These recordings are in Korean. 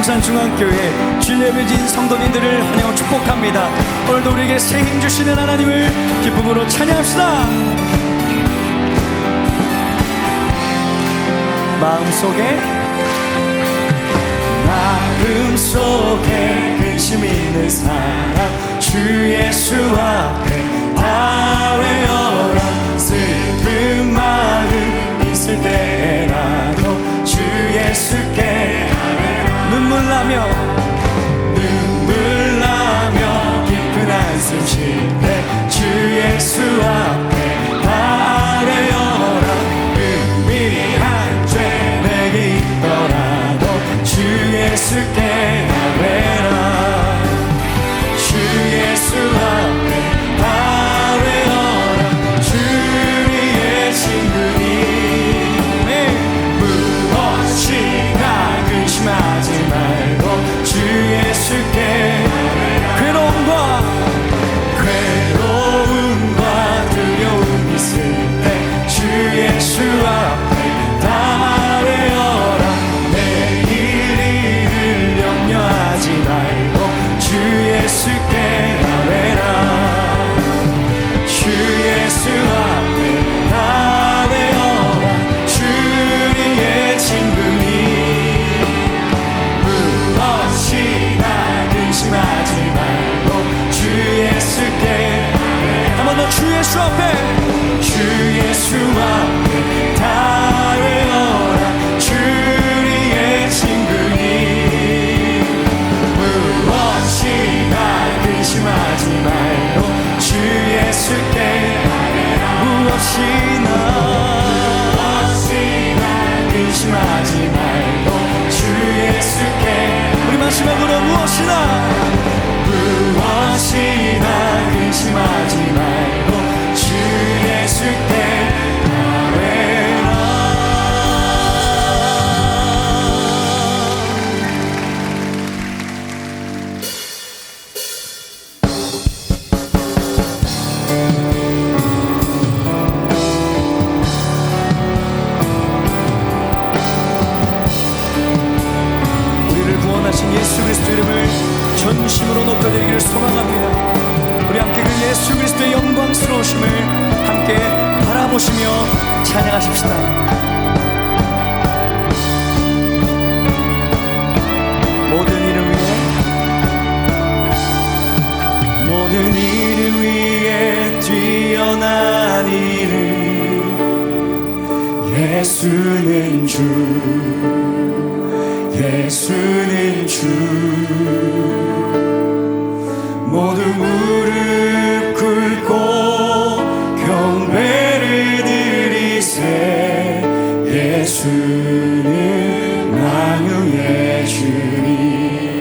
성산중앙교회 주예배진 성도님들을 환영하고 축복합니다. 오늘도 우리에게 새 힘 주시는 하나님을 기쁨으로 찬양합시다. 마음속에 근심 있는 사람 주 예수 앞에 다 외어라. 슬픈 마음 있을 때라도 주 예수께 눈물 나며 깊은 한숨 쉴 때 주 예수 앞에 다 외어라. 은밀한 죄 내게 있더라도 주 예수께 나외라. 주 예수 앞에 다 외어라. 주의 친구니 무엇이나 근심하지 말고 주 예수께 괴로움과 두려움 있을 때 주 예수 앞에 다 외어라. 내일 염려하지 말고 주 예수께 나외라. 주 예수 앞에 다 외어라. 주의 친구니 무엇이나 근심하지 말고 주 예수께 한 번 더 주 예수 앞에 주 예수 앞에 다 외어라. 주의 친구니 무엇이나 근심하지 말고 주 예수께 무엇이나 근심하지 말고 주 예수께 우리 마지막으로 무엇이나 근심하지 말고 주 예수께 예수 그리스도 이름을 전심으로 높여드리기를 소망합니다. 우리 함께 그 예수 그리스도의 영광스러우심을 함께 바라보시며 찬양하십시다. 모든 일을 위해 뛰어난 일을 예수는 주 모두 무릎 꿇고 경배를 드리세. 예수는 만유의 주님.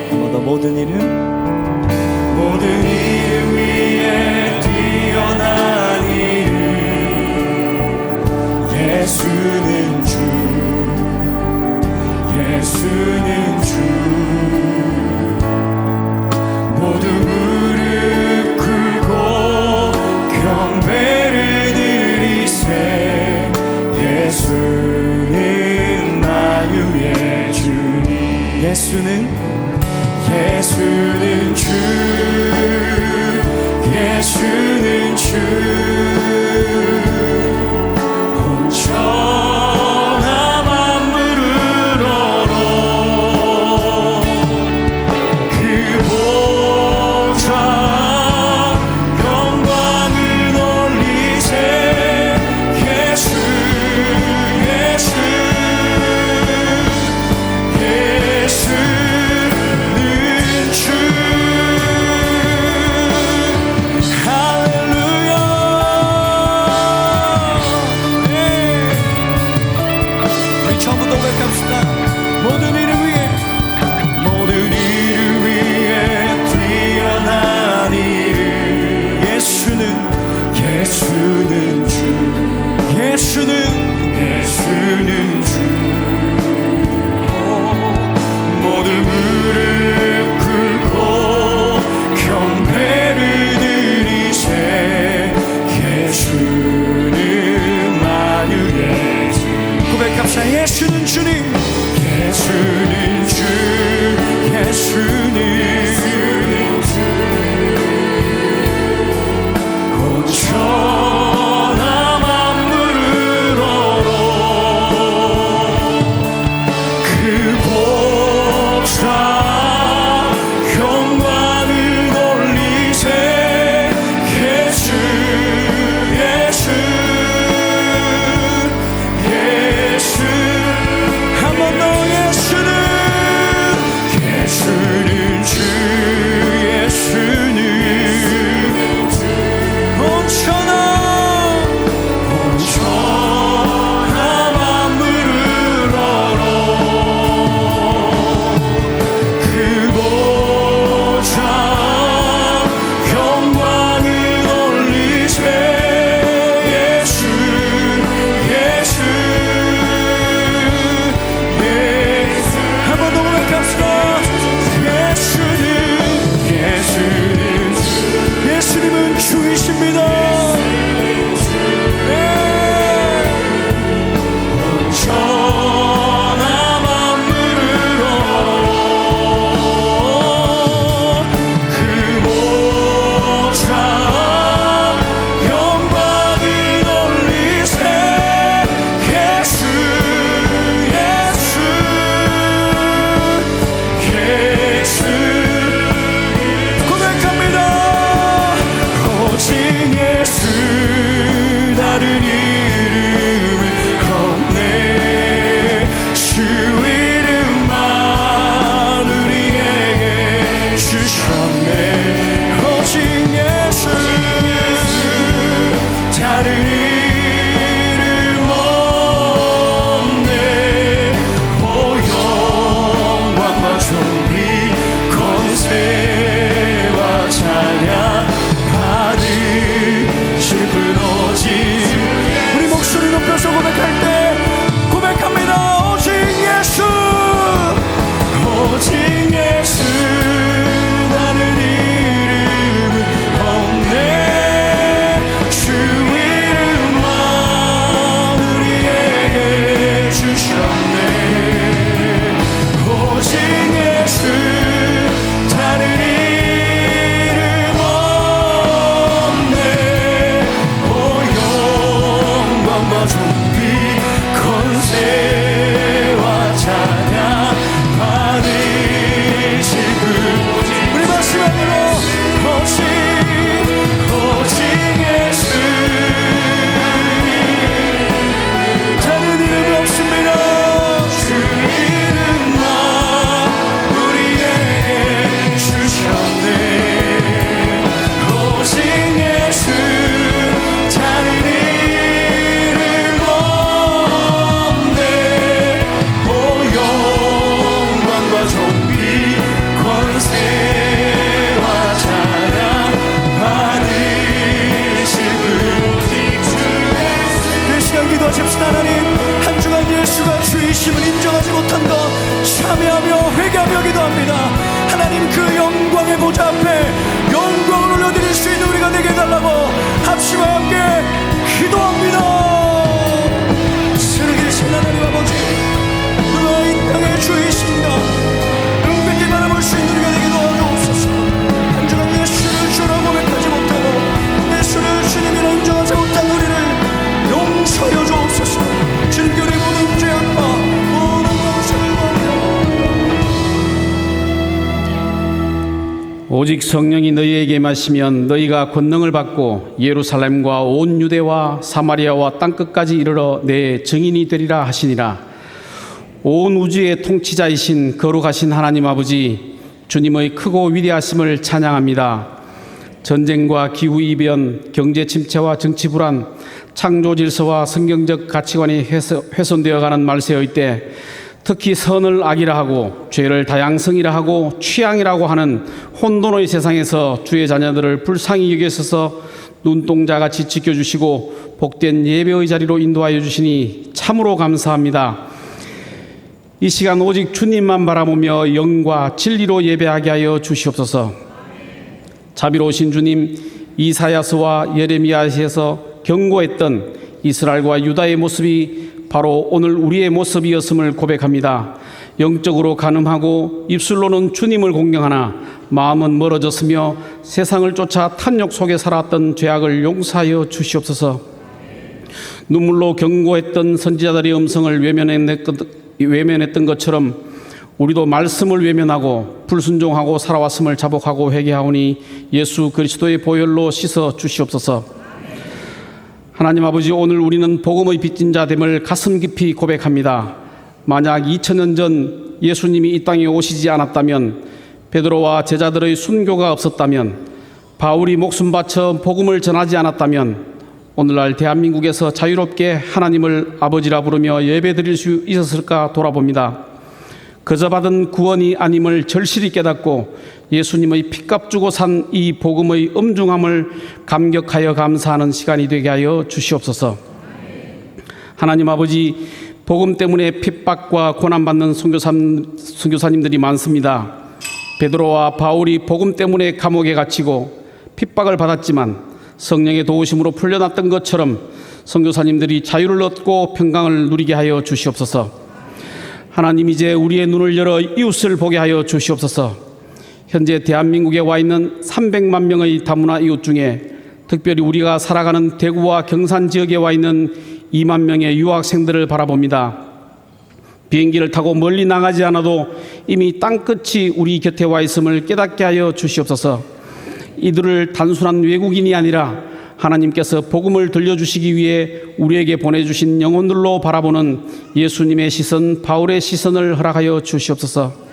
한 번 더 모든 일을 위해 뛰어난 일을 예수는 주 모두 무릎 꿇고 경배를 드리세. 예수는 만유의 주님. 예수는 주 온전한 만물을 얻어 그 보좌 영광을 올리세. 예수는 주. 예수는 주님. 예수는 주 인정하십시다. 하나님, 한 주간 예수가 주이심을 인정하지 못한 것 참여하며 회개하며 기도합니다. 하나님, 그 영광의 보좌 앞에 영광을 올려드릴 수 있는 우리가 되게 해달라고 합심과 함께 기도합니다. 살아계신 하나님 아버지, 누가 이 땅의 주이십니다. 눈빛이 바라볼 수 있는 우리가 되게 도와주옵소서. 한 주간 예수를 주로 고백하지 못하고 예수를 주님이라 인정하지 못한 우리를 용서하여 주옵소서. 주님께 우리 모든 죄악과 모든 용서를 구합니다. 오직 성령이 너희에게 마시면 너희가 권능을 받고 예루살렘과 온 유대와 사마리아와 땅끝까지 이르러 내 증인이 되리라 하시니라. 온 우주의 통치자이신 거룩하신 하나님 아버지, 주님의 크고 위대하심을 찬양합니다. 전쟁과 기후이변, 경제 침체와 정치 불안, 창조 질서와 성경적 가치관이 훼손되어가는 말세의 때, 특히 선을 악이라 하고 죄를 다양성이라 하고 취향이라고 하는 혼돈의 세상에서 주의 자녀들을 불쌍히 여기셔서 눈동자같이 지켜주시고 복된 예배의 자리로 인도하여 주시니 참으로 감사합니다. 이 시간 오직 주님만 바라보며 영과 진리로 예배하게 하여 주시옵소서. 자비로우신 주님, 이사야서와 예레미야에서 경고했던 이스라엘과 유다의 모습이 바로 오늘 우리의 모습이었음을 고백합니다. 영적으로 간음하고 입술로는 주님을 공경하나 마음은 멀어졌으며 세상을 쫓아 탐욕 속에 살았던 죄악을 용서하여 주시옵소서. 눈물로 경고했던 선지자들의 음성을 외면했던 것처럼 우리도 말씀을 외면하고 불순종하고 살아왔음을 자복하고 회개하오니 예수 그리스도의 보혈로 씻어 주시옵소서. 하나님 아버지, 오늘 우리는 복음의 빚진 자됨을 가슴 깊이 고백합니다. 만약 2000년 전 예수님이 이 땅에 오시지 않았다면, 베드로와 제자들의 순교가 없었다면, 바울이 목숨 바쳐 복음을 전하지 않았다면, 오늘날 대한민국에서 자유롭게 하나님을 아버지라 부르며 예배드릴 수 있었을까 돌아봅니다. 그저 받은 구원이 아님을 절실히 깨닫고 예수님의 핏값 주고 산 이 복음의 엄중함을 감격하여 감사하는 시간이 되게 하여 주시옵소서. 하나님 아버지, 복음 때문에 핍박과 고난받는 선교사님들이 많습니다. 베드로와 바울이 복음 때문에 감옥에 갇히고 핍박을 받았지만 성령의 도우심으로 풀려났던 것처럼 선교사님들이 자유를 얻고 평강을 누리게 하여 주시옵소서. 하나님, 이제 우리의 눈을 열어 이웃을 보게 하여 주시옵소서. 현재 대한민국에 와 있는 300만 명의 다문화 이웃 중에 특별히 우리가 살아가는 대구와 경산 지역에 와 있는 2만 명의 유학생들을 바라봅니다. 비행기를 타고 멀리 나가지 않아도 이미 땅끝이 우리 곁에 와 있음을 깨닫게 하여 주시옵소서. 이들을 단순한 외국인이 아니라 하나님께서 복음을 들려주시기 위해 우리에게 보내주신 영혼들로 바라보는 예수님의 시선, 바울의 시선을 허락하여 주시옵소서.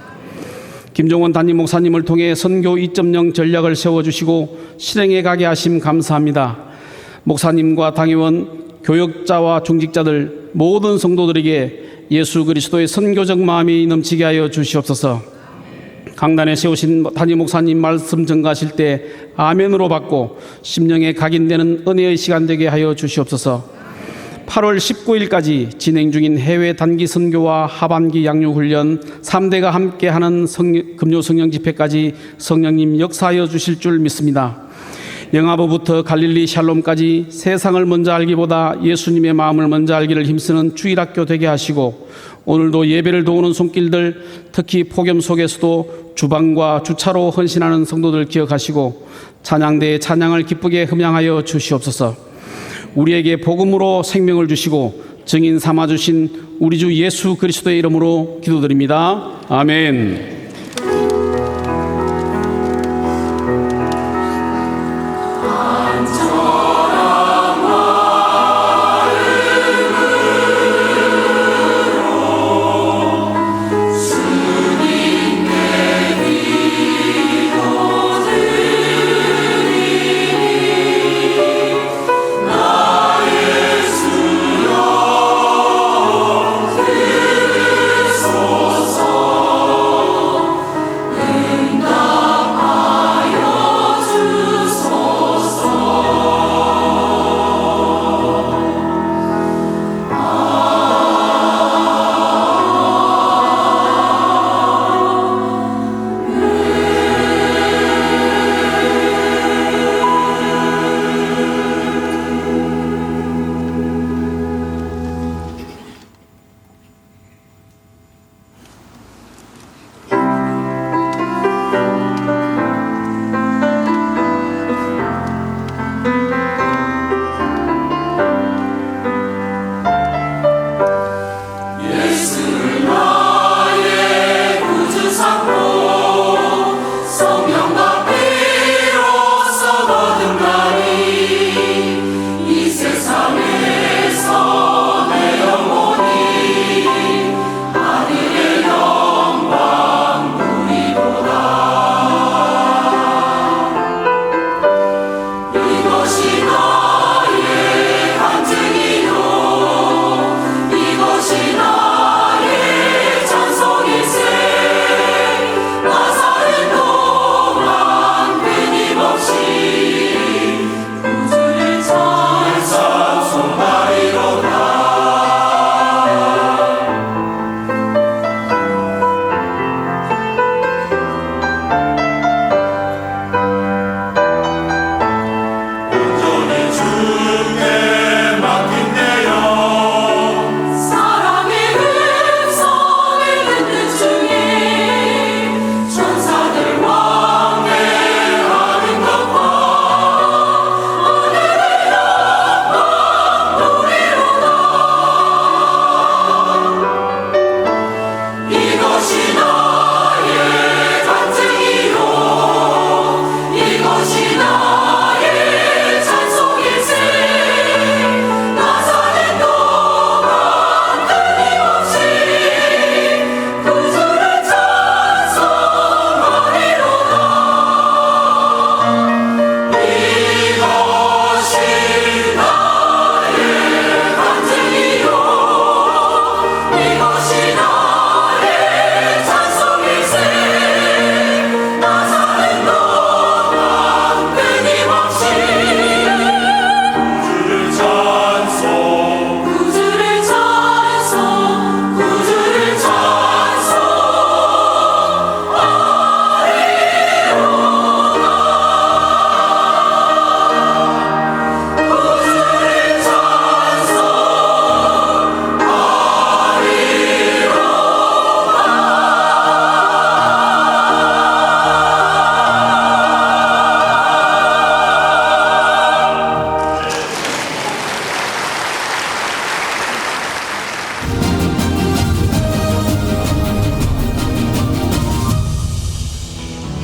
김종원 담임 목사님을 통해 선교 2.0 전략을 세워주시고 실행해 가게 하심 감사합니다. 목사님과 당회원, 교역자와 중직자들 모든 성도들에게 예수 그리스도의 선교적 마음이 넘치게 하여 주시옵소서. 강단에 세우신 담임 목사님 말씀 전가하실 때 아멘으로 받고 심령에 각인되는 은혜의 시간 되게 하여 주시옵소서. 8월 19일까지 진행 중인 해외 단기 선교와 하반기 양육훈련 3대가 함께하는 금요 성령 집회까지 성령님 역사하여 주실 줄 믿습니다. 영아부부터 갈릴리 샬롬까지 세상을 먼저 알기보다 예수님의 마음을 먼저 알기를 힘쓰는 주일학교 되게 하시고, 오늘도 예배를 도우는 손길들, 특히 폭염 속에서도 주방과 주차로 헌신하는 성도들 기억하시고 찬양대의 찬양을 기쁘게 흠양하여 주시옵소서. 우리에게 복음으로 생명을 주시고 증인 삼아주신 우리 주 예수 그리스도의 이름으로 기도드립니다. 아멘.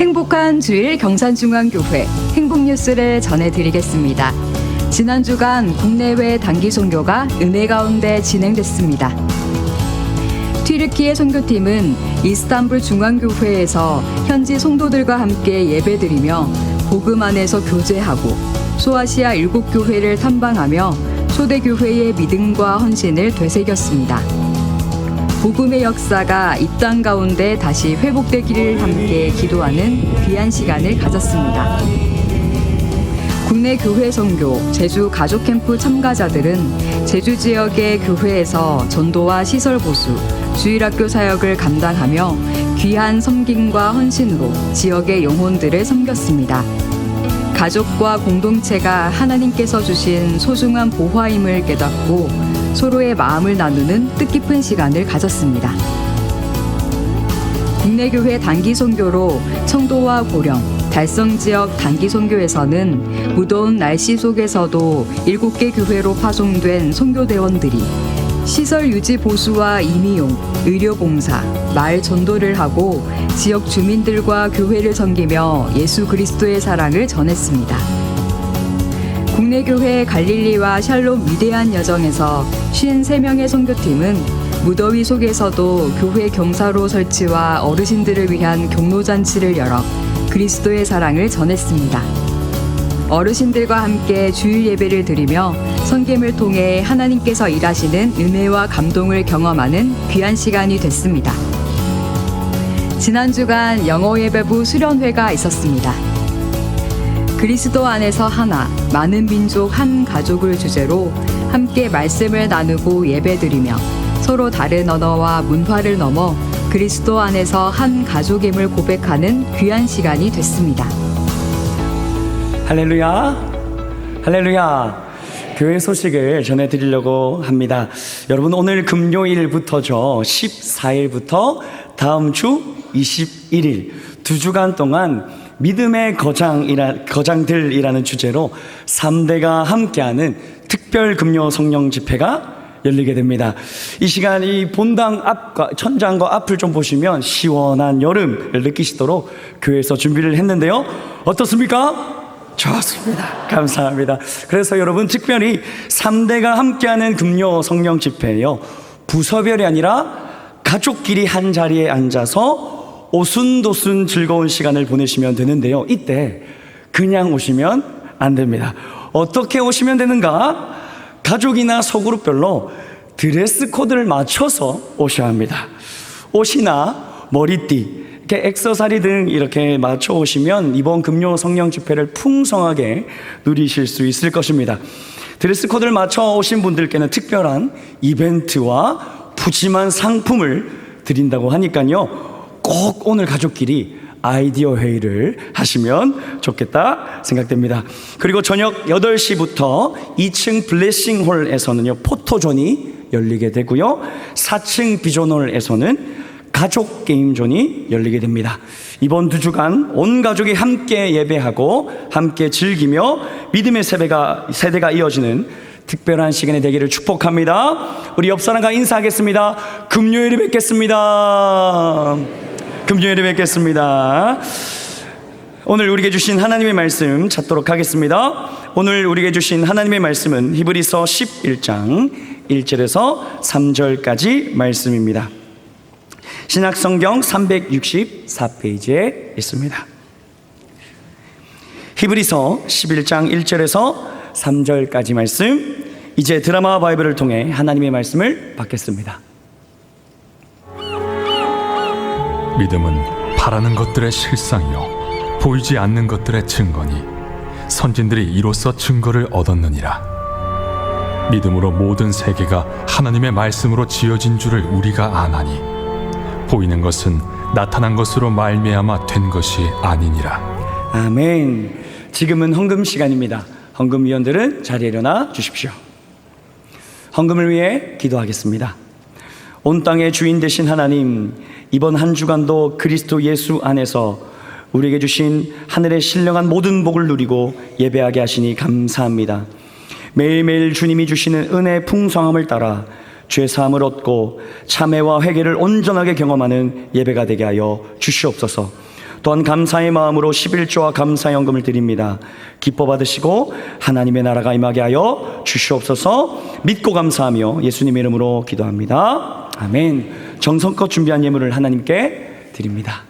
행복한 주일 경산중앙교회 행복뉴스를 전해드리겠습니다. 지난 주간 국내외 단기 선교가 은혜 가운데 진행됐습니다. 튀르키예 선교팀은 이스탄불 중앙교회에서 현지 성도들과 함께 예배드리며 복음 안에서 교제하고 소아시아 7교회를 탐방하며 초대교회의 믿음과 헌신을 되새겼습니다. 복음의 역사가 이 땅 가운데 다시 회복되기를 함께 기도하는 귀한 시간을 가졌습니다. 국내 교회 선교, 제주 가족 캠프 참가자들은 제주 지역의 교회에서 전도와 시설 보수, 주일학교 사역을 감당하며 귀한 섬김과 헌신으로 지역의 영혼들을 섬겼습니다. 가족과 공동체가 하나님께서 주신 소중한 보화임을 깨닫고 서로의 마음을 나누는 뜻깊은 시간을 가졌습니다. 국내 교회 단기 선교로 청도와 고령, 달성 지역 단기 선교에서는 무더운 날씨 속에서도 7개 교회로 파송된 선교대원들이 시설 유지 보수와 임의용, 의료봉사, 마을 전도를 하고 지역 주민들과 교회를 섬기며 예수 그리스도의 사랑을 전했습니다. 국내 교회 갈릴리와 샬롬 위대한 여정에서 53명의 선교팀은 무더위 속에서도 교회 경사로 설치와 어르신들을 위한 경로잔치를 열어 그리스도의 사랑을 전했습니다. 어르신들과 함께 주일 예배를 드리며 선김을 통해 하나님께서 일하시는 은혜와 감동을 경험하는 귀한 시간이 됐습니다. 지난 주간 영어 예배부 수련회가 있었습니다. 그리스도 안에서 하나, 많은 민족 한 가족을 주제로 함께 말씀을 나누고 예배드리며 서로 다른 언어와 문화를 넘어 그리스도 안에서 한 가족임을 고백하는 귀한 시간이 됐습니다. 할렐루야, 할렐루야. 교회 소식을 전해드리려고 합니다. 여러분, 오늘 금요일부터죠. 14일부터 다음 주 21일 2주간 동안 믿음의 거장들이라는 주제로 3대가 함께하는 특별 금요 성령 집회가 열리게 됩니다. 이 시간 이 본당 앞과 천장과 앞을 좀 보시면 시원한 여름을 느끼시도록 교회에서 준비를 했는데요. 어떻습니까? 좋습니다. 감사합니다. 그래서 여러분, 특별히 3대가 함께하는 금요 성령 집회예요. 부서별이 아니라 가족끼리 한 자리에 앉아서 오순도순 즐거운 시간을 보내시면 되는데요. 이때 그냥 오시면 안 됩니다. 어떻게 오시면 되는가? 가족이나 소그룹별로 드레스 코드를 맞춰서 오셔야 합니다. 옷이나 머리띠, 이렇게 액세서리 등 이렇게 맞춰 오시면 이번 금요 성령 집회를 풍성하게 누리실 수 있을 것입니다. 드레스 코드를 맞춰 오신 분들께는 특별한 이벤트와 푸짐한 상품을 드린다고 하니까요, 꼭 오늘 가족끼리 아이디어 회의를 하시면 좋겠다 생각됩니다. 그리고 저녁 8시부터 2층 블레싱홀에서는요, 포토존이 열리게 되고요, 4층 비전홀에서는 가족 게임존이 열리게 됩니다. 이번 2주간 온 가족이 함께 예배하고 함께 즐기며 믿음의 세대가 이어지는 특별한 시간이 되기를 축복합니다. 우리 옆 사람과 인사하겠습니다. 금요일에 뵙겠습니다. 금요일에 뵙겠습니다. 오늘 우리에게 주신 하나님의 말씀 찾도록 하겠습니다. 오늘 우리에게 주신 하나님의 말씀은 히브리서 11장 1절에서 3절까지 말씀입니다. 신약성경 364페이지에 있습니다. 히브리서 11장 1절에서 3절까지 말씀, 이제 드라마 바이블을 통해 하나님의 말씀을 받겠습니다. 믿음은 바라는 것들의 실상이요 보이지 않는 것들의 증거니 선진들이 이로써 증거를 얻었느니라. 믿음으로 모든 세계가 하나님의 말씀으로 지어진 줄을 우리가 아나니 보이는 것은 나타난 것으로 말미암아 된 것이 아니니라. 아멘. 지금은 헌금 시간입니다. 헌금위원들은 자리에 일어나 주십시오. 헌금을 위해 기도하겠습니다. 온 땅의 주인 되신 하나님, 이번 한 주간도 그리스도 예수 안에서 우리에게 주신 하늘의 신령한 모든 복을 누리고 예배하게 하시니 감사합니다. 매일매일 주님이 주시는 은혜의 풍성함을 따라 죄사함을 얻고 참회와 회개를 온전하게 경험하는 예배가 되게 하여 주시옵소서. 또한 감사의 마음으로 11조와 감사연금을 드립니다. 기뻐 받으시고 하나님의 나라가 임하게 하여 주시옵소서. 믿고 감사하며 예수님의 이름으로 기도합니다. 아멘. 정성껏 준비한 예물을 하나님께 드립니다.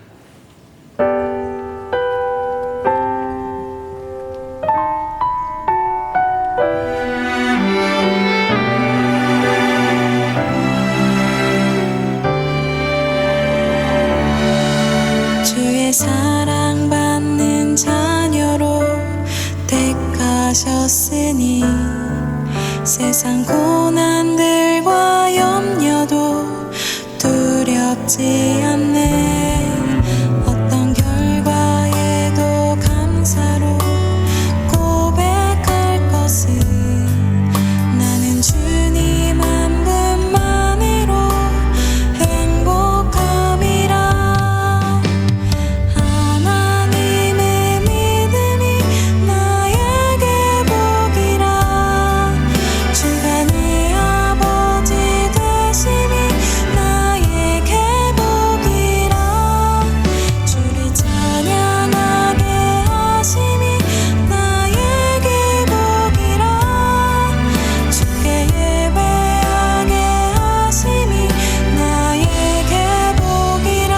주의 사랑받는 자녀로 택하셨으니 세상 고난들과 염려도 두렵지 않네. 어떤 결과에도 감사로 고백할 것은 나는 주님 한 분만으로 행복함이라. 하나님의 믿음이 나에게 복이라. 주가 내 아버지 되심이 나에게 복이라. 주를 찬양하게 하심이 나에게 복이라. 주께 예배하게 하심이 나에게 복이라.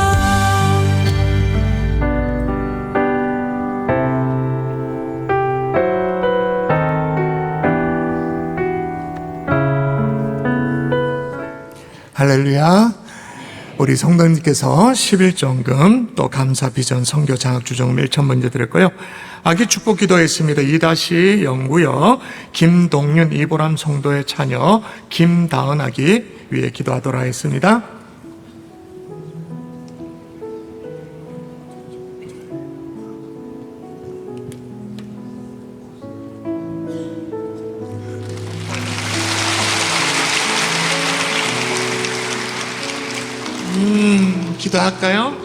할렐루야. 우리 성도님께서 11정금 또 감사 비전 선교 장학 주정금 1천 먼저 드렸고요. 아기 축복 기도했습니다. 2-09요. 김동윤 이보람 성도의 자녀 김다은 아기 위에 기도하도록 하겠습니다. 기도할까요?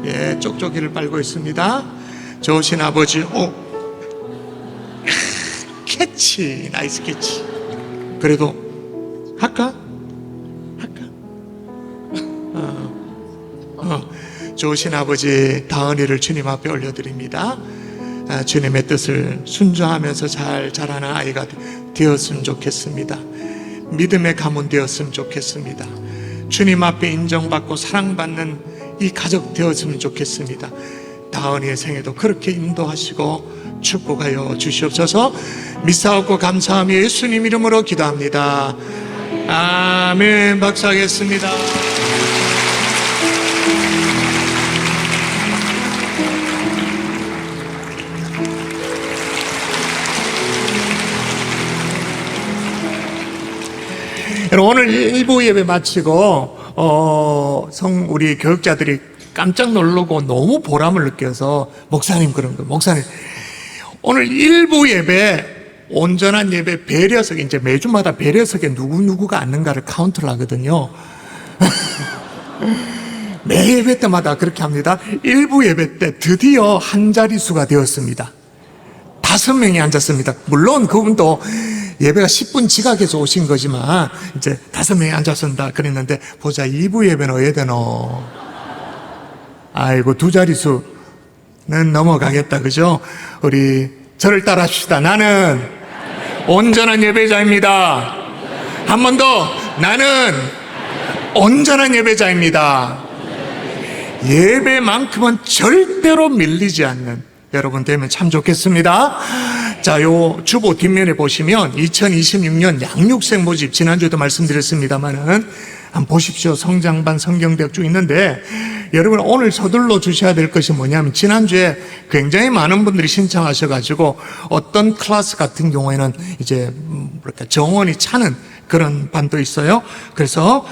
예, 쪽쪽이를 빨고 있습니다. 좋으신 아버지, 캐치, 나이스 캐치. 그래도 할까? 좋으신 아버지 다은이를 주님 앞에 올려드립니다. 주님의 뜻을 순종하면서 잘 자라는 아이가 되었으면 좋겠습니다. 믿음의 가문 되었으면 좋겠습니다. 주님 앞에 인정받고 사랑받는 이 가족 되었으면 좋겠습니다. 다은이의 생애도 그렇게 인도하시고 축복하여 주시옵소서. 믿사옵고 감사하며 예수님 이름으로 기도합니다. 아멘. 박수하겠습니다. 오늘 1부 예배 마치고 우리 교육자들이 깜짝 놀라고 너무 보람을 느껴서 목사님 그런 거 목사님 오늘 1부 예배 온전한 예배 배려석에 이제 매주마다 배려석에 누구누구가 앉는가를 카운트를 하거든요. 매 예배 때마다 그렇게 합니다. 1부 예배 때 드디어 한 자릿수가 되었습니다. 5명이 앉았습니다. 물론 그분도 예배가 10분 지각해서 오신 거지만 이제 5명이 앉았습니다. 그랬는데 보자 2부 예배는 어야 되노? 아이고 2자릿수는 넘어가겠다. 그죠? 우리 저를 따라합시다. 나는 온전한 예배자입니다. 한 번 더. 나는 온전한 예배자입니다. 예배만큼은 절대로 밀리지 않는 여러분 되면 참 좋겠습니다. 자, 요 주보 뒷면에 보시면 2026년 양육생 모집 지난주에도 말씀드렸습니다만은 한번 보십시오. 성장반 성경대학 쭉 있는데 여러분 오늘 서둘러 주셔야 될 것이 뭐냐면 지난주에 굉장히 많은 분들이 신청하셔가지고 어떤 클래스 같은 경우에는 이제 뭐랄까 정원이 차는 그런 반도 있어요. 그래서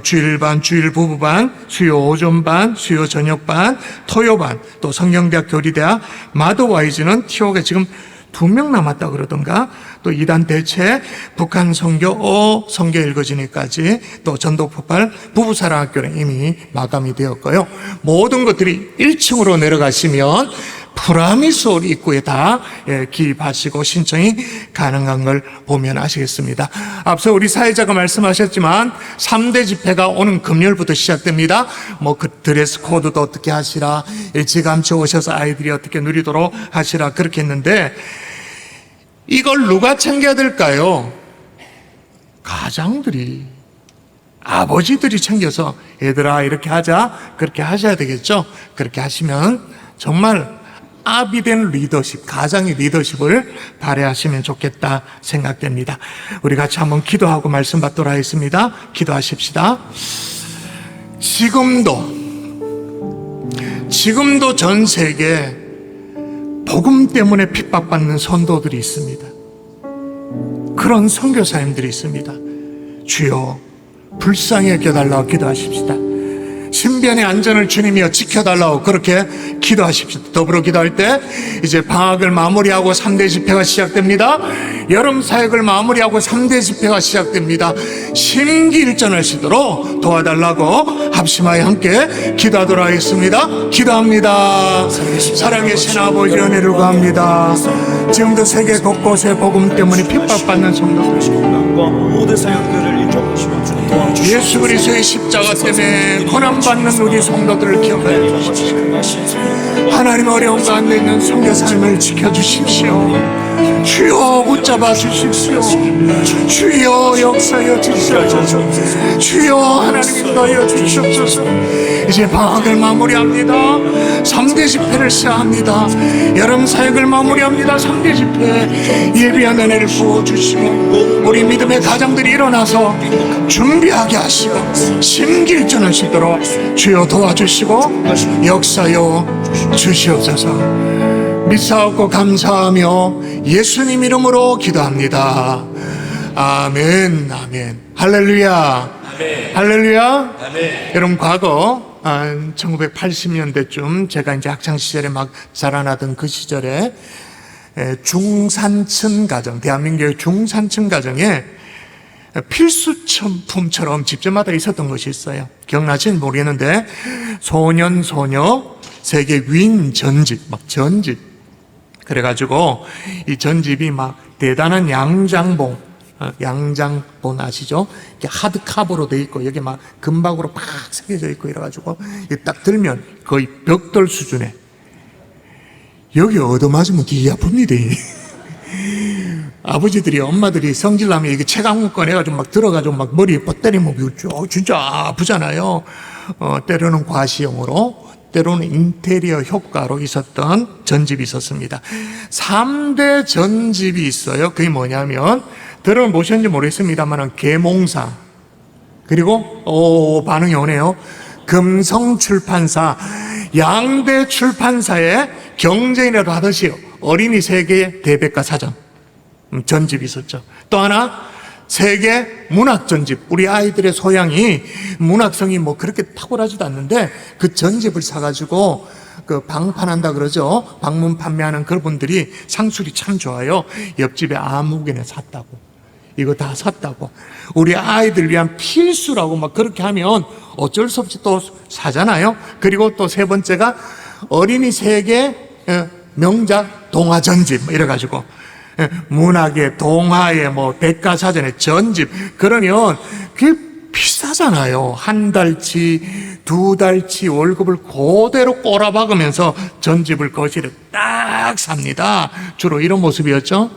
주일반, 주일부부반, 수요 오전반, 수요 저녁반, 토요반, 또 성경대학 교리대학, 마더와이즈는 티오가 지금 2명 남았다 그러던가, 또 2단 대체, 북한 선교, 선교 읽어지니까지, 또 전도폭발 부부사랑학교는 이미 마감이 되었고요. 모든 것들이 1층으로 내려가시면 프라미솔 입구에 다 기입하시고 신청이 가능한 걸 보면 아시겠습니다. 앞서 우리 사회자가 말씀하셨지만 3대 집회가 오는 금요일부터 시작됩니다. 뭐 그 드레스 코드도 어떻게 하시라, 일찌감치 오셔서 아이들이 어떻게 누리도록 하시라 그렇게 했는데, 이걸 누가 챙겨야 될까요? 가장들이, 아버지들이 챙겨서 얘들아 이렇게 하자, 그렇게 하셔야 되겠죠. 그렇게 하시면 정말 아비된 리더십, 가장의 리더십을 발휘하시면 좋겠다 생각됩니다. 우리 같이 한번 기도하고 말씀 받도록 하겠습니다. 기도하십시다. 지금도 전 세계 복음 때문에 핍박받는 선도들이 있습니다. 그런 선교사님들이 있습니다. 주여 불쌍히 여겨달라고 기도하십시다. 신변의 안전을 주님이여 지켜달라고 그렇게 기도하십시오. 더불어 기도할 때 이제 방학을 마무리하고 3대 집회가 시작됩니다. 여름 사역을 마무리하고 3대 집회가 시작됩니다. 심기일전하시도록 도와달라고 합심하여 함께 기도하도록 하겠습니다. 기도합니다. 살아계신 아버지 은혜를 구합니다. 지금도 세계 곳곳에 복음 때문에 핍박받는 성도들, 모든 사역들을 인정하시고 주님 도와주시옵소서. 예수 그리스도의 십자가 때문에 고난받는 우리 성도들을 기억하여 주십시오. 하나님 어려운 가운데 있는 선교사님을 지켜주십시오. 주여 붙잡아 주십시오. 주여 역사여 주시옵소서. 주여 하나님 인도하여 주시옵소서. 이제 방학을 마무리합니다. 3대 집회를 시작합니다. 여름 사역을 마무리합니다. 3대 집회 예비한 은혜를 부어주시고 우리 믿음의 가장들이 일어나서 준비하게 하시고 심기일전하시도록 주여 도와주시고 역사여 주시옵소서. 믿사옵고 감사하며 예수님 이름으로 기도합니다. 아멘. 아멘. 할렐루야. 아멘. 할렐루야. 아멘. 여러분 과거 1980년대쯤 제가 이제 학창시절에 막 자라나던 그 시절에 중산층 가정, 대한민국의 중산층 가정에 필수품처럼 집집마다 있었던 것이 있어요. 기억나시는지 모르겠는데 소년 소녀 세계 윈 전집, 막 전집. 그래가지고 이 전집이 막 대단한 양장본 아시죠? 이렇게 하드카버로 돼 있고 여기 막 금박으로 팍 새겨져 있고 이래가지고 딱 들면 거의 벽돌 수준에 여기 얻어맞으면 귀 아픕니다. 아버지들이 엄마들이 성질나면 이게 책 한 권 꺼내가지고 막 들어가지고 막 머리에 뻗때리면 진짜 아프잖아요. 때로는 과시용으로 때로는 인테리어 효과로 있었던 전집이 있었습니다. 3대 전집이 있어요. 그게 뭐냐면 들어보셨는지 모르겠습니다만 계몽사, 그리고 반응이 오네요. 금성출판사, 양대 출판사의 경쟁이라도 하듯이 어린이 세계 대백과 사전 전집이 있었죠. 또 하나 세계 문학 전집, 우리 아이들의 소양이 문학성이 뭐 그렇게 탁월하지도 않는데 그 전집을 사가지고 그 방판한다 그러죠. 방문 판매하는 그분들이 상술이 참 좋아요. 옆집에 아무개나 샀다고, 이거 다 샀다고. 우리 아이들 위한 필수라고 막 그렇게 하면 어쩔 수 없이 또 사잖아요. 그리고 또 세 번째가 어린이 세계 명작 동화 전집 이래가지고 문학의 동화의 뭐 백과사전의 전집, 그러면 그게 비싸잖아요. 한 달치 두 달치 월급을 그대로 꼬라박으면서 전집을 거실에 딱 삽니다. 주로 이런 모습이었죠.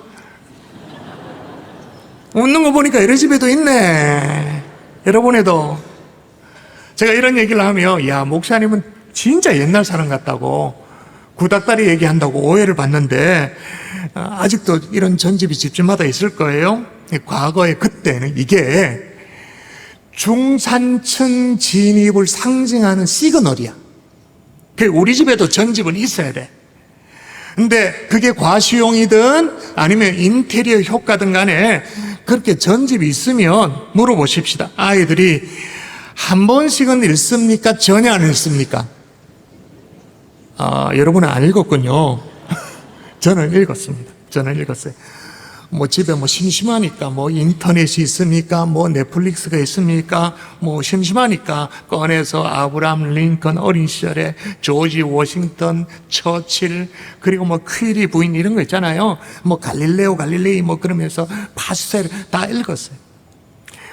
웃는 거 보니까 이런 집에도 있네. 여러분에도. 제가 이런 얘기를 하면 야 목사님은 진짜 옛날 사람 같다고 구닥다리 얘기한다고 오해를 받는데 아직도 이런 전집이 집집마다 있을 거예요. 과거에 그때는 이게 중산층 진입을 상징하는 시그널이야. 우리 집에도 전집은 있어야 돼. 근데 그게 과시용이든 아니면 인테리어 효과든 간에 그렇게 전집이 있으면 물어보십시다. 아이들이 한 번씩은 읽습니까? 전혀 안 읽습니까? 여러분은 안 읽었군요. 저는 읽었습니다. 저는 읽었어요. 뭐 집에 뭐 심심하니까 뭐 인터넷이 있으니까 뭐 넷플릭스가 있으니까 뭐 심심하니까 꺼내서 아브라함 링컨 어린 시절에 조지 워싱턴 처칠 그리고 뭐 퀴리 부인 이런 거 있잖아요. 뭐 갈릴레이 뭐 그러면서 파스텔 다 읽었어요.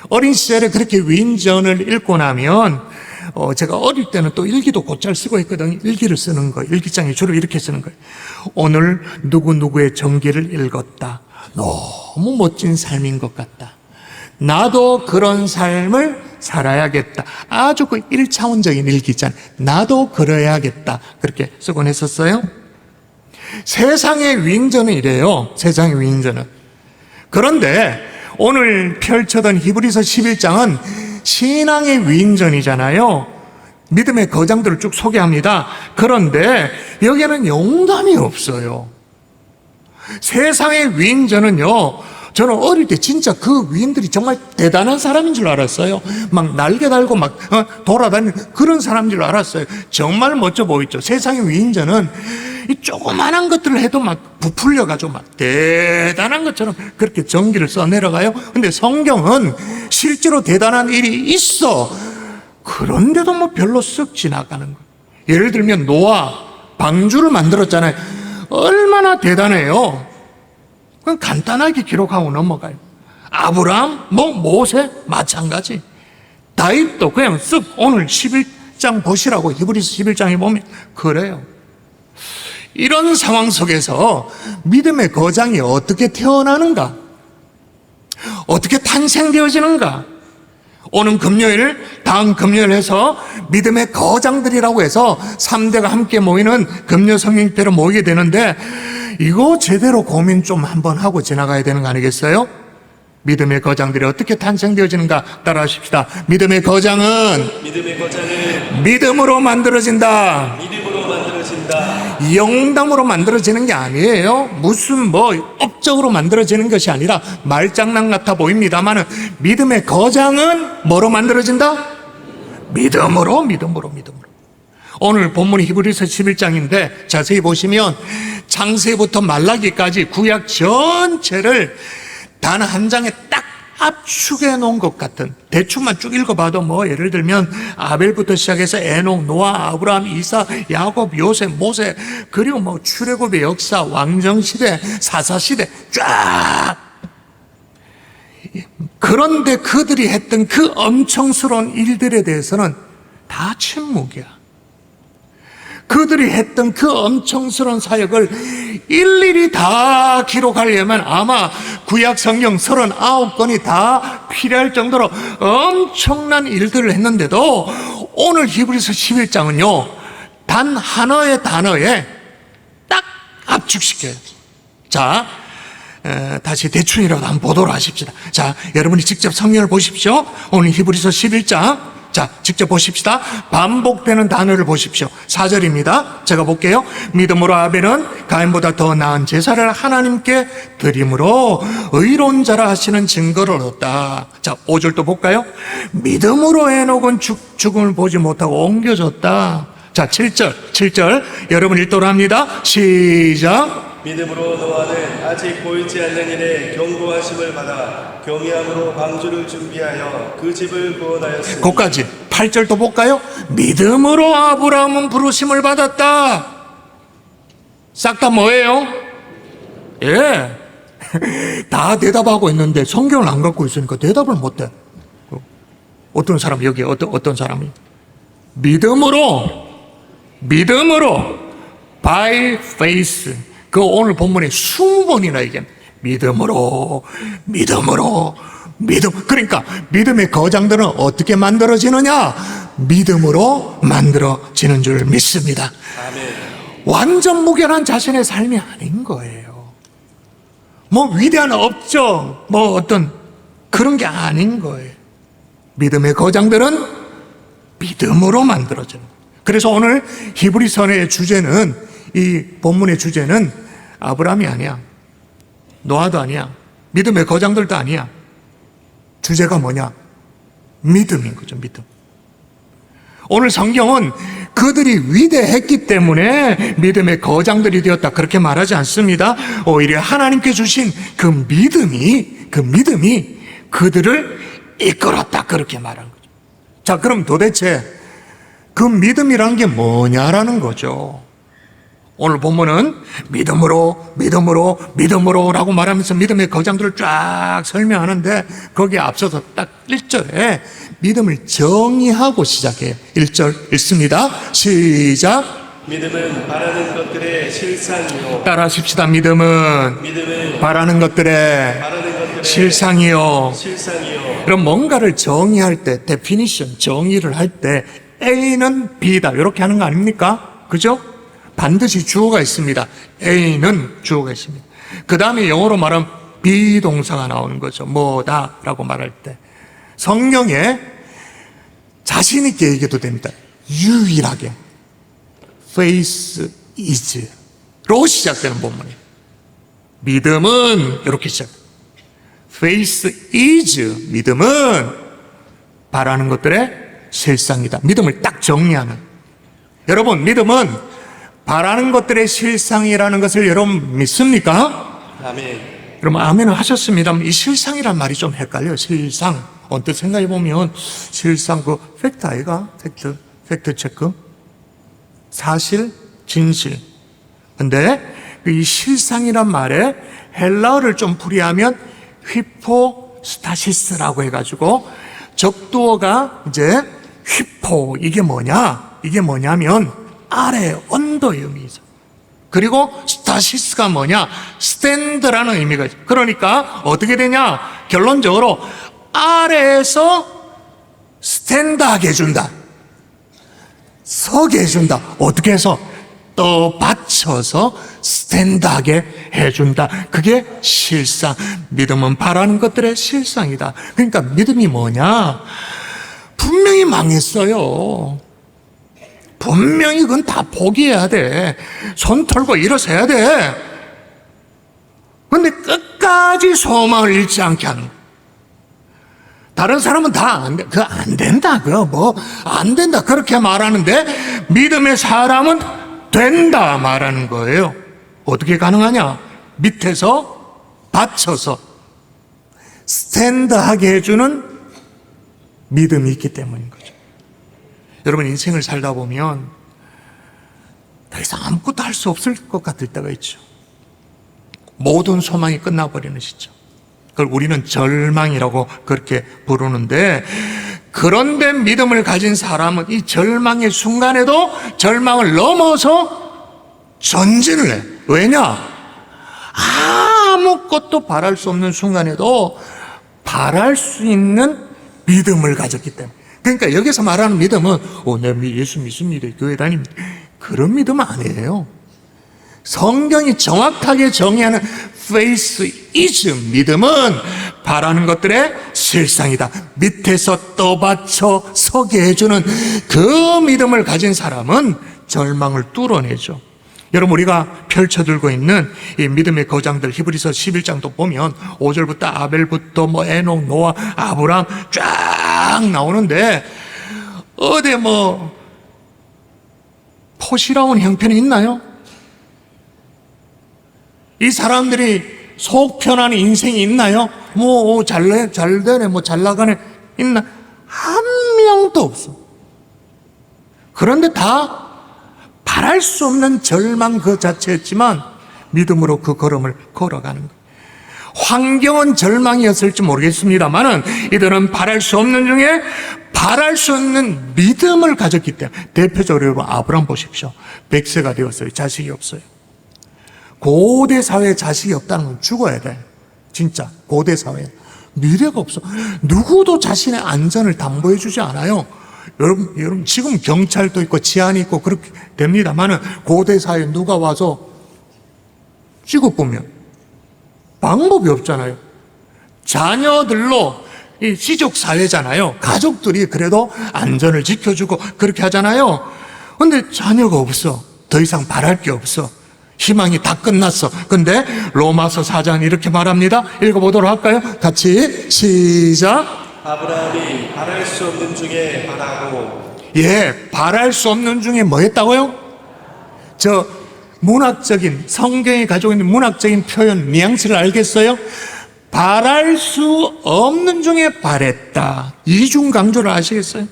어린 시절에 그렇게 위인전을 읽고 나면 제가 어릴 때는 또 일기도 곧잘 쓰고 했거든요. 일기를 쓰는 거예요. 일기장에 주로 이렇게 쓰는 거예요. 오늘 누구누구의 전기를 읽었다. 너무 멋진 삶인 것 같다. 나도 그런 삶을 살아야겠다. 아주 그 1차원적인 일기장. 나도 그래야겠다. 그렇게 쓰곤 했었어요. 세상의 위인전은 이래요. 세상의 위인전은. 그런데 오늘 펼쳐던 히브리서 11장은 신앙의 위인전이잖아요. 믿음의 거장들을 쭉 소개합니다. 그런데 여기에는 영감이 없어요. 세상의 위인전은요, 저는 어릴 때 진짜 그 위인들이 정말 대단한 사람인 줄 알았어요. 막 날개 달고 막 돌아다니는 그런 사람인 줄 알았어요. 정말 멋져 보이죠. 세상의 위인전은 이 조그만한 것들을 해도 막 부풀려가지고 막 대단한 것처럼 그렇게 전기를 써내려가요. 근데 성경은 실제로 대단한 일이 있어. 그런데도 뭐 별로 쓱 지나가는 거예요. 예를 들면 노아 방주를 만들었잖아요. 얼마나 대단해요. 그냥 간단하게 기록하고 넘어가요. 아브라함, 뭐 모세 마찬가지. 다윗도 그냥 쓱 오늘 11장 보시라고 히브리서 11장에 보면 그래요. 이런 상황 속에서 믿음의 거장이 어떻게 태어나는가? 어떻게 탄생되어지는가? 오는 금요일, 다음 금요일 해서 믿음의 거장들이라고 해서 3대가 함께 모이는 금요 성령대로 모이게 되는데 이거 제대로 고민 좀 한번 하고 지나가야 되는 거 아니겠어요? 믿음의 거장들이 어떻게 탄생되어지는가 따라 하십시다. 믿음의 거장은 믿음으로 만들어진다. 영담으로 만들어지는 게 아니에요. 무슨 뭐 업적으로 만들어지는 것이 아니라 말장난 같아 보입니다만 믿음의 거장은 뭐로 만들어진다? 믿음으로. 오늘 본문이 히브리서 11장인데 자세히 보시면 창세부터 말라기까지 구약 전체를 단 한 장에 딱 압축해 놓은 것 같은, 대충만 쭉 읽어봐도 뭐 예를 들면 아벨부터 시작해서 에녹, 노아, 아브라함, 이삭, 야곱, 요셉, 모세, 그리고 뭐 출애굽의 역사, 왕정시대, 사사시대 쫙. 그런데 그들이 했던 그 엄청스러운 일들에 대해서는 다 침묵이야. 그들이 했던 그 엄청스러운 사역을 일일이 다 기록하려면 아마 구약 성경 39권이 다 필요할 정도로 엄청난 일들을 했는데도 오늘 히브리서 11장은요 단 하나의 단어에 딱 압축시켜요. 자, 다시 대충이라도 한번 보도록 하십시다. 자, 여러분이 직접 성경을 보십시오. 오늘 히브리서 11장. 자, 직접 보십시다. 반복되는 단어를 보십시오. 4절입니다. 제가 볼게요. 믿음으로 아벨은 가인보다 더 나은 제사를 하나님께 드림으로 의로운 자라 하시는 증거를 얻었다. 자, 5절도 볼까요? 믿음으로 에녹은 죽음을 보지 못하고 옮겨졌다. 자, 7절 여러분 읽도록 합니다. 시작. 믿음으로 노아는 아직 보이지 않는 일에 경고하심을 받아 경외함으로 방주를 준비하여 그 집을 구원하였으니. 거기까지 8절도 볼까요? 믿음으로 아브라함은 부르심을 받았다. 싹 다 뭐예요? 예. 다 대답하고 있는데 성경을 안 갖고 있으니까 대답을 못해. 어떤 사람 여기 어떤 사람이 믿음으로 by faith. 그 오늘 본문에 20번이나 얘기한 믿음으로. 그러니까 믿음의 거장들은 어떻게 만들어지느냐? 믿음으로 만들어지는 줄 믿습니다. 아멘. 완전 무결한 자신의 삶이 아닌 거예요. 뭐 위대한 업적, 뭐 어떤 그런 게 아닌 거예요. 믿음의 거장들은 믿음으로 만들어지는 거예요. 그래서 오늘 히브리서의 주제는, 이 본문의 주제는 아브라함이 아니야, 노아도 아니야, 믿음의 거장들도 아니야. 주제가 뭐냐? 믿음인 거죠. 믿음. 오늘 성경은 그들이 위대했기 때문에 믿음의 거장들이 되었다 그렇게 말하지 않습니다. 오히려 하나님께 주신 그 믿음이 그들을 이끌었다 그렇게 말한 거죠. 자, 그럼 도대체 그 믿음이라는 게 뭐냐라는 거죠. 오늘 본문은 믿음으로라고 말하면서 믿음의 거장들을 쫙 설명하는데 거기에 앞서서 딱 1절에 믿음을 정의하고 시작해요. 1절 읽습니다. 시작. 믿음은 바라는 것들의 실상이요. 따라 하십시다. 믿음은 바라는 것들의 실상이요. 그럼 뭔가를 정의할 때, 데피니션, 정의를 할 때 A는 B다 이렇게 하는 거 아닙니까? 그죠? 반드시 주어가 있습니다. A는 주어가 있습니다. 그 다음에 영어로 말하면 비동사가 나오는 거죠. 뭐다 라고 말할 때 성경에 자신 있게 얘기해도 됩니다. 유일하게 faith is로 시작되는 본문이에요. 믿음은 이렇게 시작. faith is, 믿음은 바라는 것들의 실상이다. 믿음을 딱 정리하는. 여러분, 믿음은 바라는 것들의 실상이라는 것을 여러분 믿습니까? 아멘. 그럼 아멘을 하셨습니다만 이 실상이란 말이 좀 헷갈려요. 실상. 언뜻 생각해 보면 실상 그 팩트 아이가? 팩트 체크. 사실, 진실. 근데 이 실상이란 말에 헬라어를 좀 풀이하면 휘포스타시스라고 해가지고 적두어가 이제 휘포 이게 뭐냐면 아래 언더의 의미죠. 그리고 스타시스가 뭐냐? 스탠드라는 의미가 있죠. 그러니까 어떻게 되냐? 결론적으로 아래에서 스탠드하게 해준다. 서게 해준다. 어떻게 해서? 떠받쳐서 스탠드하게 해준다. 그게 실상. 믿음은 바라는 것들의 실상이다. 그러니까 믿음이 뭐냐? 분명히 망했어요. 분명히 그건 다 포기해야 돼. 손 털고 일어서야 돼. 근데 끝까지 소망을 잃지 않게 하는 거야. 다른 사람은 다 그거 안 된다. 그거 뭐 안 된다. 그렇게 말하는데 믿음의 사람은 된다 말하는 거예요. 어떻게 가능하냐? 밑에서 받쳐서 스탠드하게 해주는 믿음이 있기 때문인 거죠. 여러분, 인생을 살다 보면 더 이상 아무것도 할 수 없을 것 같을 때가 있죠. 모든 소망이 끝나버리는 시점. 그걸 우리는 절망이라고 그렇게 부르는데, 그런데 믿음을 가진 사람은 이 절망의 순간에도 절망을 넘어서 전진을 해. 왜냐? 아무것도 바랄 수 없는 순간에도 바랄 수 있는 믿음을 가졌기 때문에. 그러니까 여기서 말하는 믿음은 내가 예수 믿습니다, 교회 다닙니다, 그런 믿음 아니에요. 성경이 정확하게 정의하는 faith is, 믿음은 바라는 것들의 실상이다. 밑에서 떠받쳐 서게 해주는 그 믿음을 가진 사람은 절망을 뚫어내죠. 여러분, 우리가 펼쳐들고 있는 이 믿음의 거장들, 히브리서 11장도 보면 5절부터 아벨부터 뭐 에녹, 노아, 아브람 쫙 나오는데 어디 뭐 포시라운 형편이 있나요? 이 사람들이 속 편한 인생이 있나요? 뭐 잘되네, 뭐 잘나가네 있나? 한 명도 없어. 그런데 다 바랄 수 없는 절망 그 자체였지만 믿음으로 그 걸음을 걸어가는 거예요. 환경은 절망이었을지 모르겠습니다만은 이들은 바랄 수 없는 중에 바랄 수 없는 믿음을 가졌기 때문에. 대표적으로 여러분 아브람 보십시오. 100세가 되었어요. 자식이 없어요. 고대 사회에 자식이 없다는 건 죽어야 돼. 진짜 고대 사회에 미래가 없어. 누구도 자신의 안전을 담보해 주지 않아요. 여러분 지금 경찰도 있고治安이 있고 그렇게 됩니다만은 고대 사회에 누가 와서 찍어보면 방법이 없잖아요. 자녀들로 이 시족 사회잖아요. 가족들이 그래도 안전을 지켜주고 그렇게 하잖아요. 근데 자녀가 없어. 더 이상 바랄 게 없어. 희망이 다 끝났어. 근데 로마서 4장 이렇게 말합니다. 읽어보도록 할까요? 같이 시작. 아브라함이 바랄 수 없는 중에 바라고 예, 바랄 수 없는 중에 뭐 했다고요? 저 문학적인, 성경이 가지고 있는 문학적인 표현, 뉘앙스를 알겠어요? 바랄 수 없는 중에 바랬다. 이중 강조를 아시겠어요?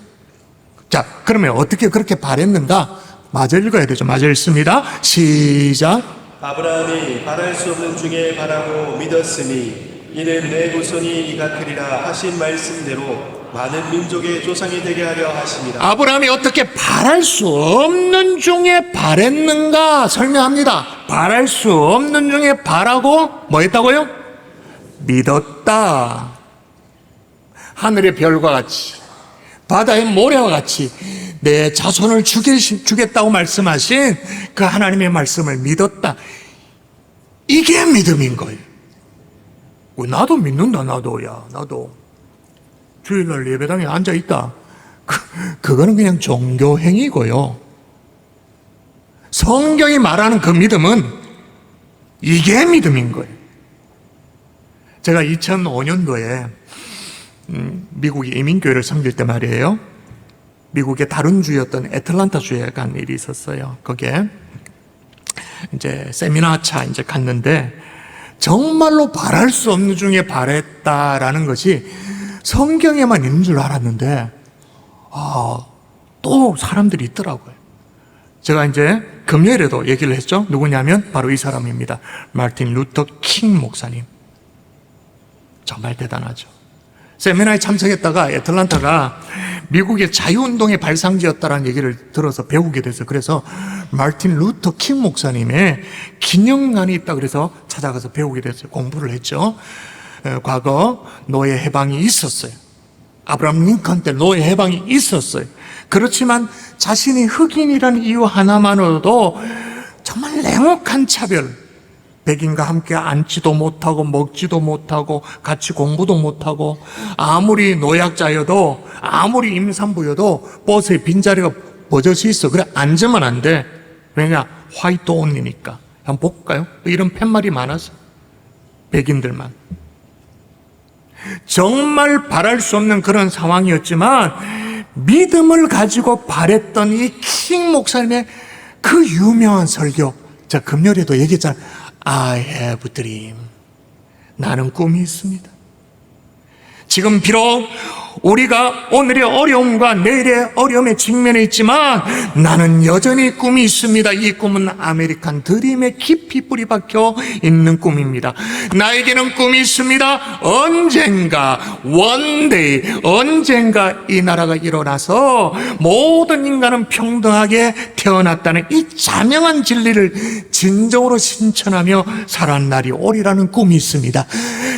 자, 그러면 어떻게 그렇게 바랬는가? 마저 읽어야 되죠. 마저 읽습니다. 시작. 아브라함이 바랄 수 없는 중에 바라고 믿었으니 이는 내 후손이 이가 크리라 하신 말씀대로 많은 민족의 조상이 되게 하려 하심이라. 아브라함이 어떻게 바랄 수 없는 중에 바랬는가 설명합니다. 바랄 수 없는 중에 바라고 뭐 했다고요? 믿었다. 하늘의 별과 같이 바다의 모래와 같이 내 자손을 주겠다고 말씀하신 그 하나님의 말씀을 믿었다. 이게 믿음인 거예요. 나도 믿는다. 나도 주일날 예배당에 앉아있다. 그거는 그냥 종교 행위고요. 성경이 말하는 그 믿음은 이게 믿음인 거예요. 제가 2005년도에 미국의 이민교회를 섬길 때 말이에요. 미국의 다른 주였던 애틀란타 주에 간 일이 있었어요. 거기에 이제 세미나차 이제 갔는데 정말로 바랄 수 없는 중에 바랬다라는 것이 성경에만 있는 줄 알았는데 또 사람들이 있더라고요. 제가 이제 금요일에도 얘기를 했죠. 누구냐면 바로 이 사람입니다. 마틴 루터 킹 목사님. 정말 대단하죠. 세미나에 참석했다가 애틀란타가 미국의 자유운동의 발상지였다라는 얘기를 들어서 배우게 됐어요. 그래서 마틴 루터 킹 목사님의 기념관이 있다 그래서 찾아가서 배우게 됐어요. 공부를 했죠. 과거 노예 해방이 있었어요. 아브라함 링컨 때 노예 해방이 있었어요. 그렇지만 자신이 흑인이라는 이유 하나만으로도 정말 냉혹한 차별, 백인과 함께 앉지도 못하고 먹지도 못하고 같이 공부도 못하고 아무리 노약자여도 아무리 임산부여도 버스에 빈자리가 버젓이 있어. 그래 앉으면 안 돼. 왜냐? 화이트 온리니까. 한번 볼까요? 이런 팻말이 많아서 백인들만. 정말 바랄 수 없는 그런 상황이었지만 믿음을 가지고 바랬던 이 킹 목사님의 그 유명한 설교, 자 금요일에도 얘기했잖아요. I have a dream. 나는 꿈이 있습니다. 지금 비록 우리가 오늘의 어려움과 내일의 어려움에 직면해 있지만 나는 여전히 꿈이 있습니다. 이 꿈은 아메리칸 드림에 깊이 뿌리 박혀 있는 꿈입니다. 나에게는 꿈이 있습니다. 언젠가 one day, 언젠가 이 나라가 일어나서 모든 인간은 평등하게 태어났다는 이 자명한 진리를 진정으로 신천하며 살아난 날이 오리라는 꿈이 있습니다.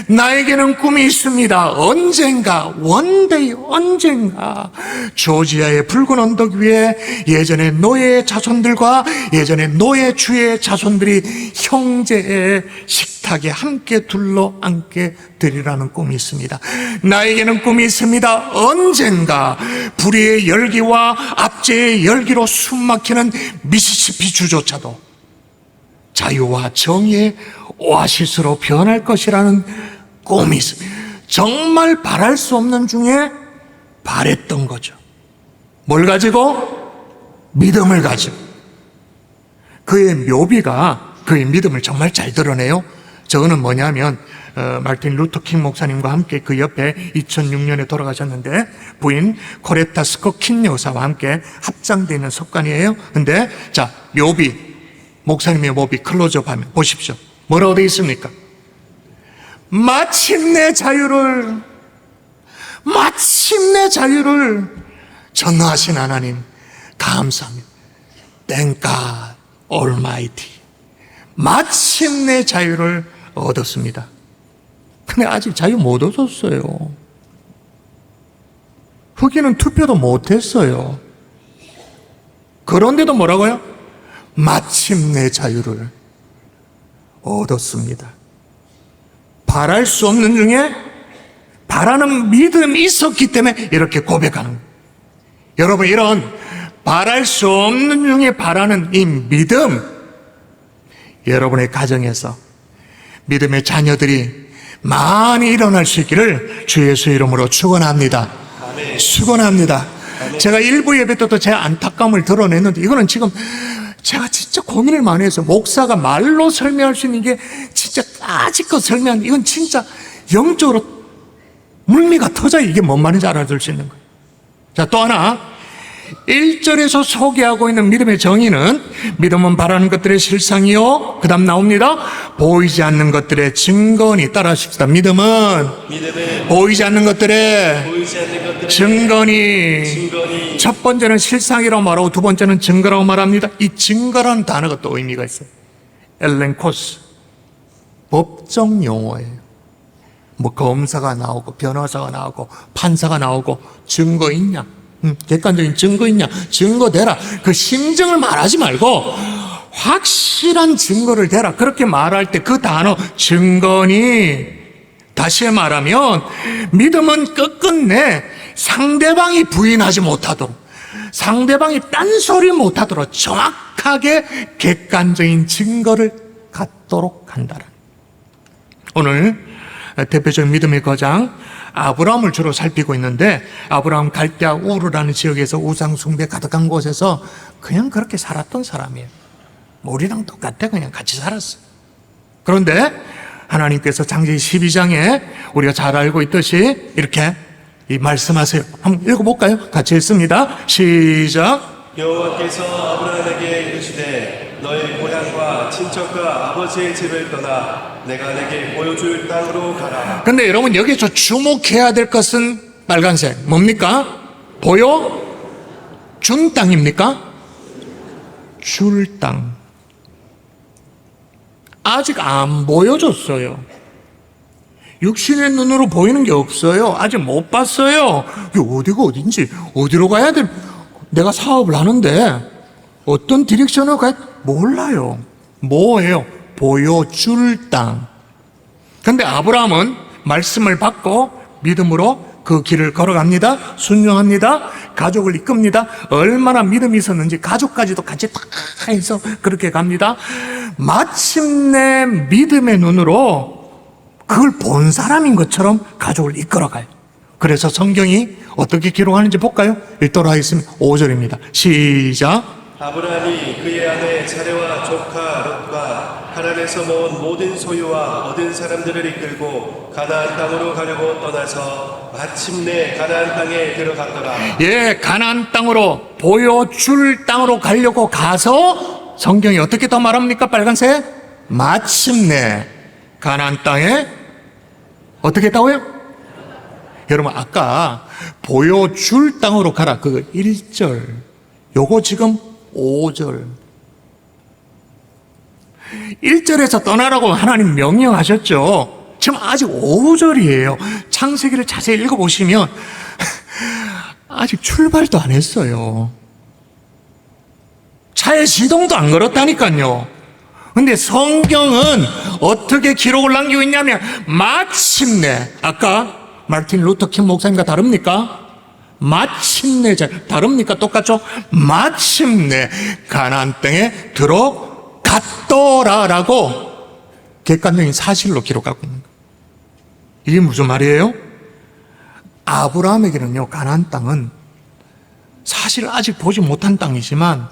나에게는 꿈이 있습니다. 언젠가 one day, 언젠가 조지아의 붉은 언덕 위에 예전에 노예의 자손들과 예전에 노예주의 자손들이 형제의 식탁에 함께 둘러앉게 되리라는 꿈이 있습니다. 나에게는 꿈이 있습니다. 언젠가 불의의 열기와 압제의 열기로 숨막히는 미시시피 주조차도 자유와 정의의 오아시스로 변할 것이라는 꿈이 있습니다. 정말 바랄 수 없는 중에 바랬던 거죠. 뭘 가지고? 믿음을 가지고. 그의 묘비가 그의 믿음을 정말 잘 드러내요. 저거는 뭐냐면 마틴 루터 킹 목사님과 함께 그 옆에 2006년에 돌아가셨는데 부인 코레타 스콧 킨 여사와 함께 합장되어 있는 석관이에요. 근데 자 묘비, 목사님의 묘비 클로즈업 하면 보십시오. 뭐라고 되어 있습니까? 마침내 자유를 전능하신 하나님 감사합니다. Thank God Almighty. 마침내 자유를 얻었습니다. 근데 아직 자유 못 얻었어요. 흑인은 투표도 못했어요. 그런데도 뭐라고요? 마침내 자유를 얻었습니다. 바랄 수 없는 중에 바라는 믿음이 있었기 때문에 이렇게 고백하는 거예요. 여러분, 이런 바랄 수 없는 중에 바라는 이 믿음, 여러분의 가정에서 믿음의 자녀들이 많이 일어날 수 있기를 주 예수 이름으로 축원합니다. 축원합니다. 제가 일부 예배 때도 제 안타까움을 드러냈는데 이거는 지금 제가 진짜 고민을 많이 해서 목사가 말로 설명할 수 있는 게 진짜 까짓것 설명, 이건 진짜 영적으로 물미가 터져야 이게 뭔 말인지 알아들 수 있는 거예요. 자, 또 하나 1절에서 소개하고 있는 믿음의 정의는 믿음은 바라는 것들의 실상이요, 그 다음 나옵니다, 보이지 않는 것들의 증거니. 따라 하십시다. 믿음은 보이지 않는 것들의 증거니. 첫 번째는 실상이라고 말하고 두 번째는 증거라고 말합니다. 이 증거라는 단어가 또 의미가 있어요. 엘렌코스, 법정 용어예요. 뭐 검사가 나오고 변호사가 나오고 판사가 나오고 증거 있냐, 객관적인 증거 있냐, 증거 대라. 그 심증을 말하지 말고 확실한 증거를 대라. 그렇게 말할 때 그 단어 증거니. 다시 말하면 믿음은 끝끝내 상대방이 부인하지 못하도록, 상대방이 딴소리 못하도록 정확하게 객관적인 증거를 갖도록 한다는. 오늘 대표적인 믿음의 거장 아브라함을 주로 살피고 있는데, 아브라함 갈대아 우르라는 지역에서 우상 숭배 가득한 곳에서 그냥 그렇게 살았던 사람이에요. 우리랑 똑같아. 그냥 같이 살았어요. 그런데 하나님께서 창세기 12장에 우리가 잘 알고 있듯이 이렇게 말씀하세요. 한번 읽어볼까요? 같이 읽습니다. 시작. 여호와께서 아브라함에게 이르시되 너의 고향과 친척과 아버지의 집을 떠나 내가 내게 보여줄 땅으로 가라. 근데 여러분 여기서 주목해야 될 것은 빨간색 뭡니까? 보여준 땅입니까? 줄 땅. 아직 안 보여줬어요. 육신의 눈으로 보이는 게 없어요. 아직 못 봤어요. 이게 어디가 어딘지, 어디로 가야 돼? 내가 사업을 하는데 어떤 디렉션으로 가야 돼? 몰라요. 뭐예요? 보여줄 땅. 근데 아브라함은 말씀을 받고 믿음으로 그 길을 걸어갑니다. 순종합니다. 가족을 이끕니다. 얼마나 믿음이 있었는지 가족까지도 같이 다 해서 그렇게 갑니다. 마침내 믿음의 눈으로 그걸 본 사람인 것처럼 가족을 이끌어가요. 그래서 성경이 어떻게 기록하는지 볼까요? 읽도록 하겠습니다. 5절입니다. 시작. 아브라함이 그의 아내 사레와 조카 롯과 하란에서 모은 모든 소유와 얻은 사람들을 이끌고 가나안 땅으로 가려고 떠나서 마침내 가나안 땅에 들어갔더라. 예, 가나안 땅으로, 보여줄 땅으로 가려고 가서 성경이 어떻게 더 말합니까? 빨간색. 마침내 가나안 땅에 어떻게 했다고요? 여러분 아까 보여줄 땅으로 가라, 그거 1절, 요거 지금 5절. 1절에서 떠나라고 하나님 명령하셨죠. 지금 아직 5절이에요. 창세기를 자세히 읽어보시면 아직 출발도 안 했어요. 차에 시동도 안 걸었다니까요. 근데 성경은 어떻게 기록을 남기고 있냐면 마침내, 아까 마틴 루터킹 목사님과 다릅니까? 마침내, 다릅니까? 똑같죠? 마침내 가나안 땅에 들어갔더라라고 객관적인 사실로 기록하고 있는 거예요. 이게 무슨 말이에요? 아브라함에게는요, 가나안 땅은 사실 아직 보지 못한 땅이지만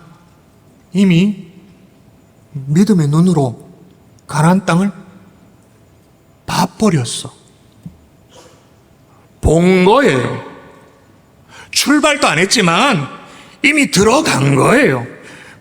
이미 믿음의 눈으로 가나안 땅을 봐버렸어. 본 거예요. 출발도 안 했지만 이미 들어간 거예요.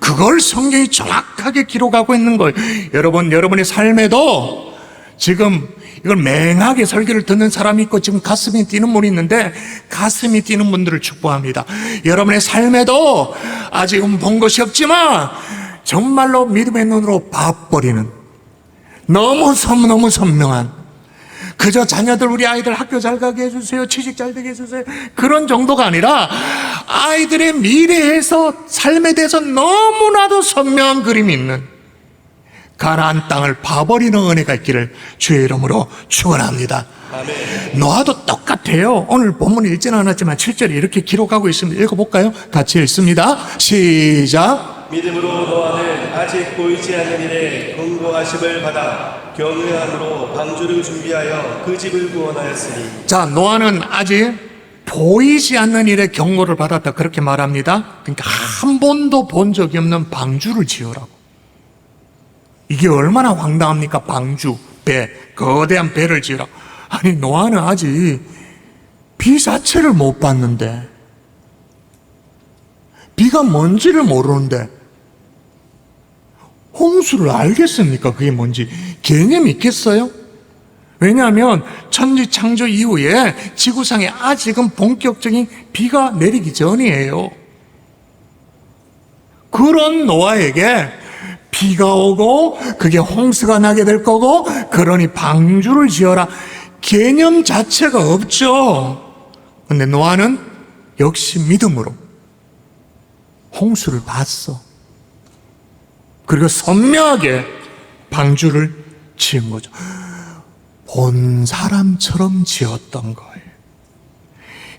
그걸 성경이 정확하게 기록하고 있는 거예요. 여러분, 여러분의 삶에도 지금 이걸 맹하게 설교를 듣는 사람이 있고 지금 가슴이 뛰는 분이 있는데 가슴이 뛰는 분들을 축복합니다. 여러분의 삶에도 아직은 본 것이 없지만 정말로 믿음의 눈으로 봐버리는, 너무 선명한, 그저 자녀들, 우리 아이들 학교 잘 가게 해주세요, 취직 잘 되게 해주세요, 그런 정도가 아니라 아이들의 미래에서, 삶에 대해서 너무나도 선명한 그림이 있는 가나안 땅을 봐버리는 은혜가 있기를 주의 이름으로 축원합니다. 아멘. 노아도 똑같아요. 오늘 본문을 읽지는 않았지만 7절에 이렇게 기록하고 있습니다. 읽어볼까요? 같이 읽습니다. 시작. 믿음으로 노아는 아직 보이지 않는 일에 권고하심을 받아 경외함으로 방주를 준비하여 그 집을 구원하였으니. 자, 노아는 아직 보이지 않는 일에 경고를 받았다 그렇게 말합니다. 그러니까 한 번도 본 적이 없는 방주를 지으라고. 이게 얼마나 황당합니까? 방주, 배, 거대한 배를 지으라고. 아니 노아는 아직 비 자체를 못 봤는데, 비가 뭔지를 모르는데 홍수를 알겠습니까? 그게 뭔지 개념이 있겠어요? 왜냐하면 천지 창조 이후에 지구상에 아직은 본격적인 비가 내리기 전이에요. 그런 노아에게 비가 오고 그게 홍수가 나게 될 거고 그러니 방주를 지어라, 개념 자체가 없죠. 근데 노아는 역시 믿음으로 홍수를 봤어. 그리고 선명하게 방주를 지은 거죠. 본 사람처럼 지었던 거예요.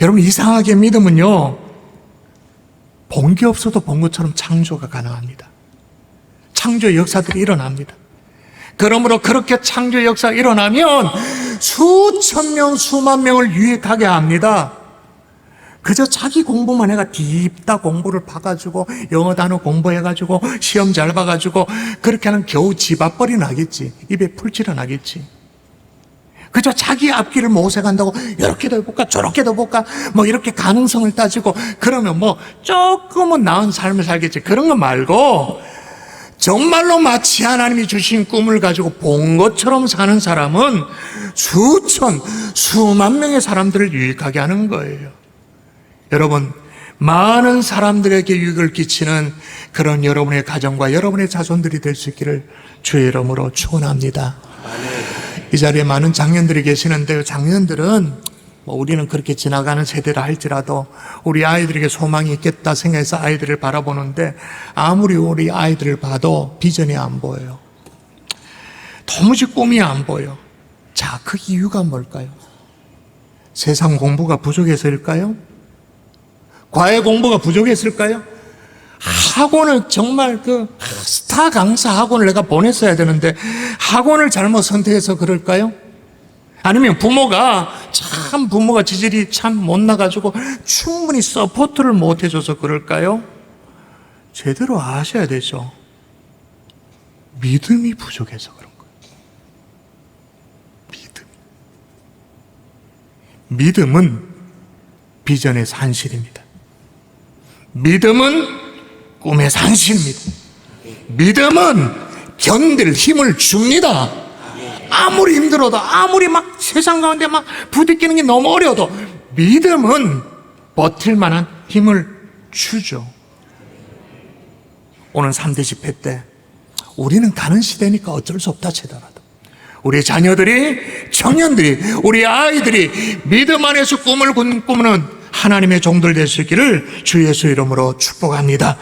여러분, 이상하게 믿음은요, 본 게 없어도 본 것처럼 창조가 가능합니다. 창조의 역사들이 일어납니다. 그러므로 그렇게 창조의 역사가 일어나면 수천 명, 수만 명을 유익하게 합니다. 그저 자기 공부만 해가 딥다 공부를 봐가지고 영어 단어 공부해가지고 시험 잘 봐가지고 그렇게 하면 겨우 집 앞벌이 나겠지. 입에 풀칠이 나겠지. 그저 자기 앞길을 모색한다고 이렇게도 해볼까 저렇게도 해볼까 뭐 이렇게 가능성을 따지고 그러면 뭐 조금은 나은 삶을 살겠지. 그런 거 말고 정말로 마치 하나님이 주신 꿈을 가지고 본 것처럼 사는 사람은 수천, 수만 명의 사람들을 유익하게 하는 거예요. 여러분, 많은 사람들에게 유익을 끼치는 그런 여러분의 가정과 여러분의 자손들이 될 수 있기를 주의 이름으로 축원합니다. 이 자리에 많은 장년들이 계시는데, 장년들은 뭐 우리는 그렇게 지나가는 세대라 할지라도 우리 아이들에게 소망이 있겠다 생각해서 아이들을 바라보는데, 아무리 우리 아이들을 봐도 비전이 안 보여요. 도무지 꿈이 안 보여. 자, 그 이유가 뭘까요? 세상 공부가 부족해서일까요? 과외 공부가 부족했을까요? 학원을 정말 스타 강사 학원을 내가 보냈어야 되는데 학원을 잘못 선택해서 그럴까요? 아니면 부모가 지질이 참 못나가지고 충분히 서포트를 못 해줘서 그럴까요? 제대로 아셔야 되죠. 믿음이 부족해서 그런 거예요. 믿음은 비전의 산실입니다. 믿음은 꿈의 산실입니다. 믿음은 견딜 힘을 줍니다. 아무리 힘들어도, 아무리 막 세상 가운데 막 부딪히는 게 너무 어려워도 믿음은 버틸 만한 힘을 주죠. 오늘 3대 집회 때 우리는 가는 시대니까 어쩔 수 없다 치더라도 우리 자녀들이, 청년들이, 우리 아이들이 믿음 안에서 꿈을 꾸는 하나님의 종들 될 수 있기를 주 예수 이름으로 축복합니다.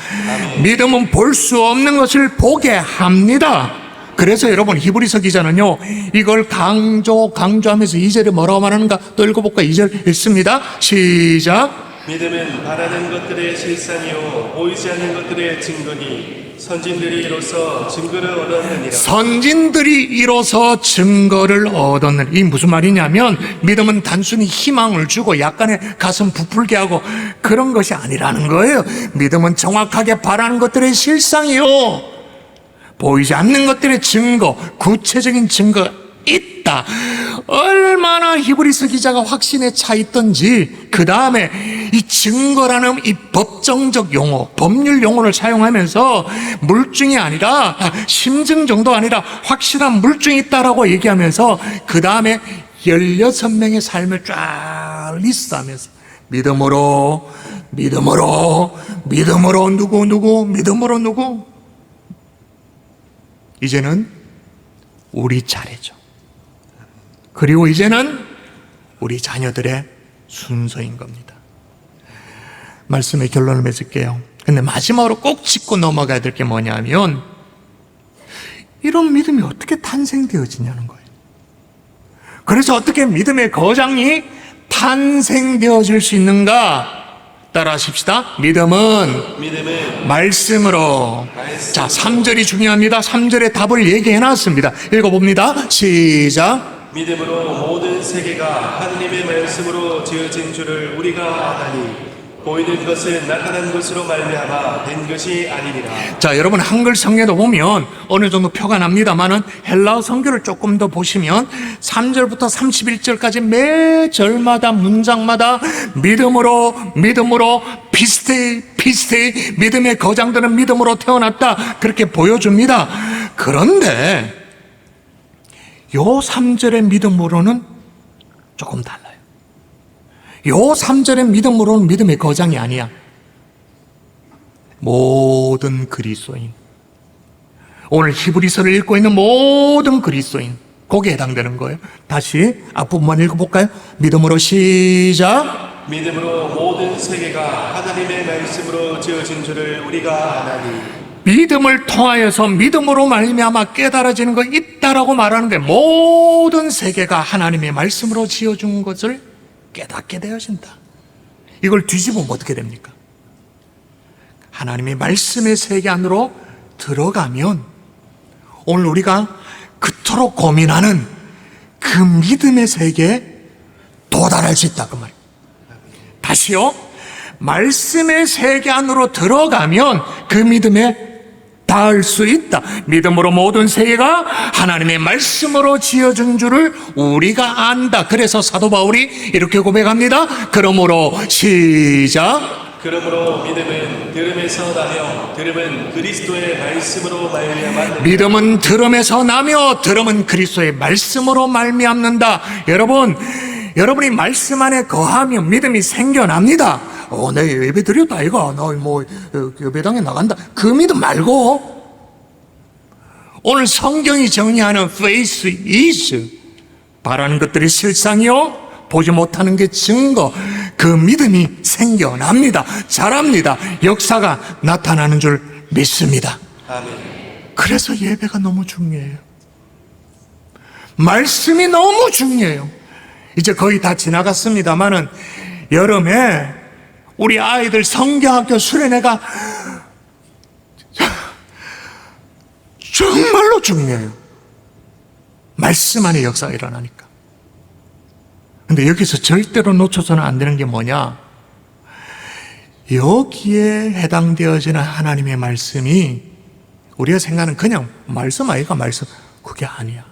믿음은 볼 수 없는 것을 보게 합니다. 그래서 여러분, 히브리서 기자는요, 이걸 강조하면서 2절에 뭐라고 말하는가 또 읽어볼까? 2절 읽습니다. 시작. 믿음은 바라는 것들의 실상이요 보이지 않는 것들의 증거니 선진들이 이로써 증거를 얻었느니라. 선진들이 이로써 증거를 얻었느니라. 이게 무슨 말이냐면 믿음은 단순히 희망을 주고 약간의 가슴 부풀게 하고 그런 것이 아니라는 거예요. 믿음은 정확하게 바라는 것들의 실상이요 보이지 않는 것들의 증거, 구체적인 증거가 있다. 얼마나 히브리서 기자가 확신에 차 있던지 그 다음에 이 증거라는 이 법정적 용어, 법률 용어를 사용하면서 물증이 아니라 심증 정도 아니라 확실한 물증이 있다라고 얘기하면서 그 다음에 16명의 삶을 쫙 리스트하면서 믿음으로 누구 이제는 우리 차례죠. 그리고 이제는 우리 자녀들의 순서인 겁니다. 말씀의 결론을 맺을게요. 근데 마지막으로 꼭 짚고 넘어가야 될 게 뭐냐면 이런 믿음이 어떻게 탄생되어지냐는 거예요. 그래서 어떻게 믿음의 거장이 탄생되어질 수 있는가? 따라 하십시다. 믿음은 말씀으로. 자, 3절이 중요합니다. 3절의 답을 얘기해 놨습니다. 읽어봅니다. 시작. 믿음으로 모든 세계가 하느님의 말씀으로 지어진 줄을 우리가 아나니 보이는 것은 나타난 것으로 말미암아 된 것이 아니니라. 자, 여러분 한글 성경도 보면 어느 정도 표가 납니다만은 헬라어 성경을 조금 더 보시면 3절부터 31절까지 매 절마다 문장마다 믿음으로 피스테이 믿음의 거장들은 믿음으로 태어났다 그렇게 보여줍니다. 그런데 요 3절의 믿음으로는 조금 달라요. 요 3절의 믿음으로는 믿음의 거장이 아니야. 모든 그리스도인, 오늘 히브리서를 읽고 있는 모든 그리스도인, 거기에 해당되는 거예요. 다시 앞부분만 읽어볼까요? 믿음으로 시작. 믿음으로 모든 세계가 하나님의 말씀으로 지어진 줄을 우리가 아나니 믿음을 통하여서 믿음으로 말미암아 깨달아지는 거 있다라고 말하는 게 모든 세계가 하나님의 말씀으로 지어준 것을 깨닫게 되어진다. 이걸 뒤집으면 어떻게 됩니까? 하나님의 말씀의 세계 안으로 들어가면 오늘 우리가 그토록 고민하는 그 믿음의 세계에 도달할 수 있다 그 말이에요. 다시요. 말씀의 세계 안으로 들어가면 그 믿음에 닿을 수 있다. 믿음으로 모든 세계가 하나님의 말씀으로 지어준 줄을 우리가 안다. 그래서 사도 바울이 이렇게 고백합니다. 그러므로 시작. 그러므로 믿음은 들음에서 나며 들음은 그리스도의 말씀으로 말미암아 믿음은 들음에서 나며 들음은 그리스도의 말씀으로 말미암는다. 여러분이 말씀 안에 거하면 믿음이 생겨납니다. 내 예배 드렸다 이거 예배당에 나간다 그 믿음 말고 오늘 성경이 정의하는 faith is 바라는 것들이 실상이요 보지 못하는 게 증거 그 믿음이 생겨납니다. 자랍니다. 역사가 나타나는 줄 믿습니다. 아멘. 그래서 예배가 너무 중요해요. 말씀이 너무 중요해요. 이제 거의 다 지나갔습니다만은 여름에 우리 아이들 성경학교 수련회가 정말로 중요해요. 말씀 안에 역사가 일어나니까. 근데 여기서 절대로 놓쳐서는 안 되는 게 뭐냐? 여기에 해당되어지는 하나님의 말씀이 우리가 생각하는 그냥 말씀 아이가 말씀 그게 아니야.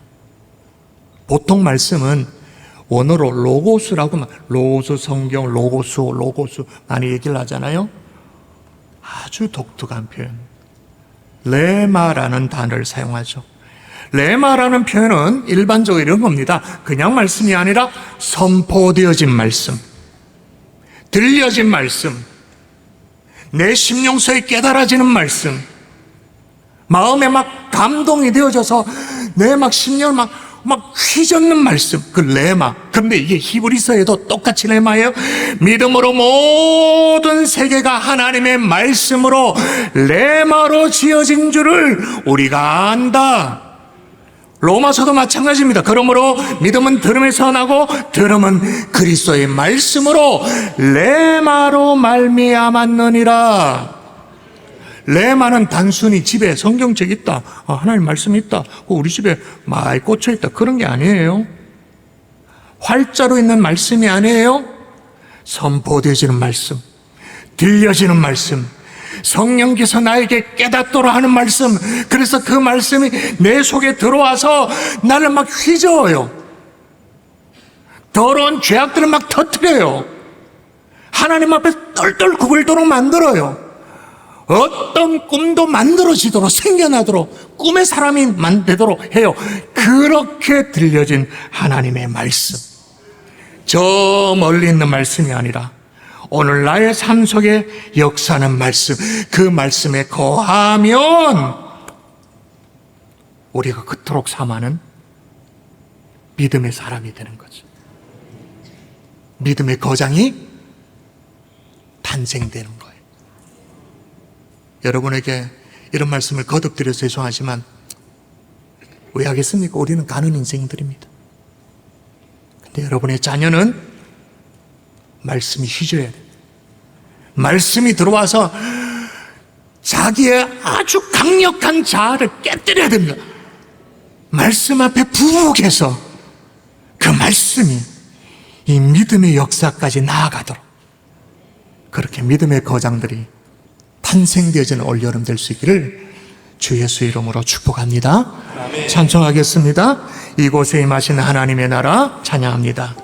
보통 말씀은 원어로 로고스라고 로고스 성경 로고스 많이 얘기를 하잖아요. 아주 독특한 표현 레마라는 단어를 사용하죠. 레마라는 표현은 일반적으로 이런 겁니다. 그냥 말씀이 아니라 선포되어진 말씀, 들려진 말씀, 내 심령서에 깨달아지는 말씀, 마음에 막 감동이 되어져서 내 막 심령을 막 휘젓는 말씀, 그 레마. 그런데 이게 히브리서에도 똑같이 레마예요. 믿음으로 모든 세계가 하나님의 말씀으로 레마로 지어진 줄을 우리가 안다. 로마서도 마찬가지입니다. 그러므로 믿음은 들음에서 나고 들음은 그리스도의 말씀으로 레마로 말미암았느니라. 레마는 단순히 집에 성경책 있다, 하나님 말씀이 있다, 우리 집에 많이 꽂혀 있다, 그런 게 아니에요. 활자로 있는 말씀이 아니에요. 선포되어지는 말씀, 들려지는 말씀, 성령께서 나에게 깨닫도록 하는 말씀. 그래서 그 말씀이 내 속에 들어와서 나를 막 휘저어요. 더러운 죄악들을 막 터뜨려요. 하나님 앞에 똘똘 굽을도록 만들어요. 어떤 꿈도 만들어지도록 생겨나도록 꿈의 사람이 되도록 해요. 그렇게 들려진 하나님의 말씀, 저 멀리 있는 말씀이 아니라 오늘 나의 삶 속에 역사하는 말씀, 그 말씀에 거하면 우리가 그토록 삼하는 믿음의 사람이 되는 거죠. 믿음의 거장이 탄생되는 거예요. 여러분에게 이런 말씀을 거듭드려서 죄송하지만 왜 하겠습니까? 우리는 가는 인생들입니다. 근데 여러분의 자녀는 말씀이 휘저어야 돼요. 말씀이 들어와서 자기의 아주 강력한 자아를 깨뜨려야 됩니다. 말씀 앞에 부엌에서 그 말씀이 이 믿음의 역사까지 나아가도록 그렇게 믿음의 거장들이 탄생되어지는 올여름 될 수 있기를 주 예수 이름으로 축복합니다. 찬송하겠습니다. 이곳에 임하신 하나님의 나라 찬양합니다.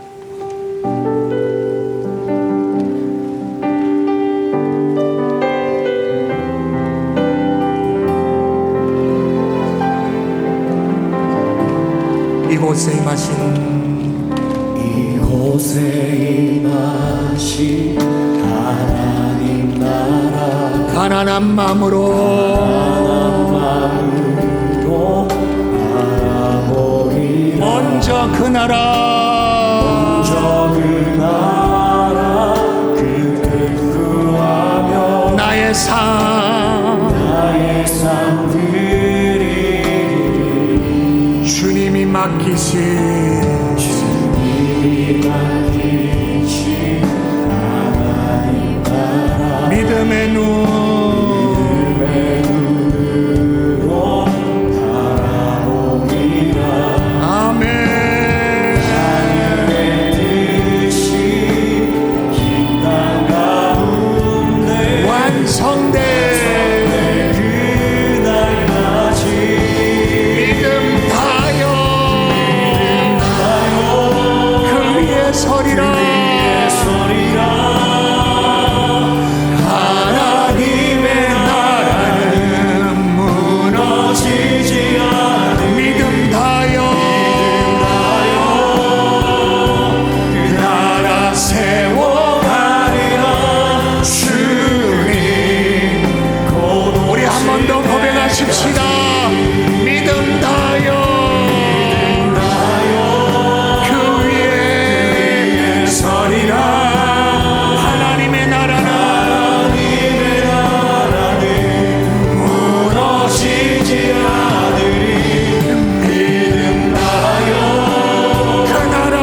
이곳에 임하신 하나님 나라 가난한 마음으로 바라보리 먼저 그 나라 그 뜻 구하며 나의 삶 드리리 주님이 맡기신 하나님 나라 믿음의 눈으로 바라보리라 아멘 하늘의 뜻이 이 땅 가운데 완성될 그날까지 믿음 다요 그 위에 서리라 하나님의 나라는 무너지지 않을 믿음 다요 그 나라 세워가리라 주님 우리 한 번 더 고백하십시다 믿음 다요 그 위에 서리라 하나님의 나라는 무너지지 않으리 믿음 나요 그 나라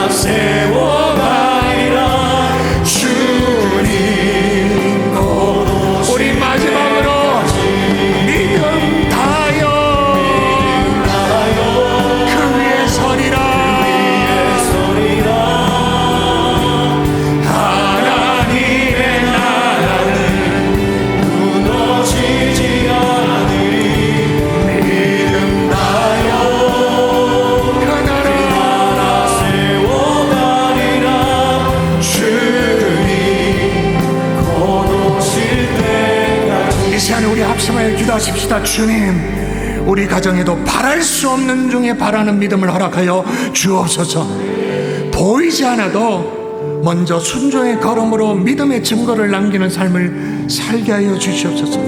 세워가리라 주님 우리 마지막으로 믿음 다요 그 위에 서리라 하나님의 나라는 무너지지 않으리 믿음 다요 그 나라 세워가리라 주님 곧 오실 때까지 이 시간에 우리 합심하여 기도하십시다. 주님 우리 가정에도 바랄 수 없는 중에 바라는 믿음을 허락하여 주옵소서. 보이지 않아도 먼저 순종의 걸음으로 믿음의 증거를 남기는 삶을 살게 하여 주시옵소서.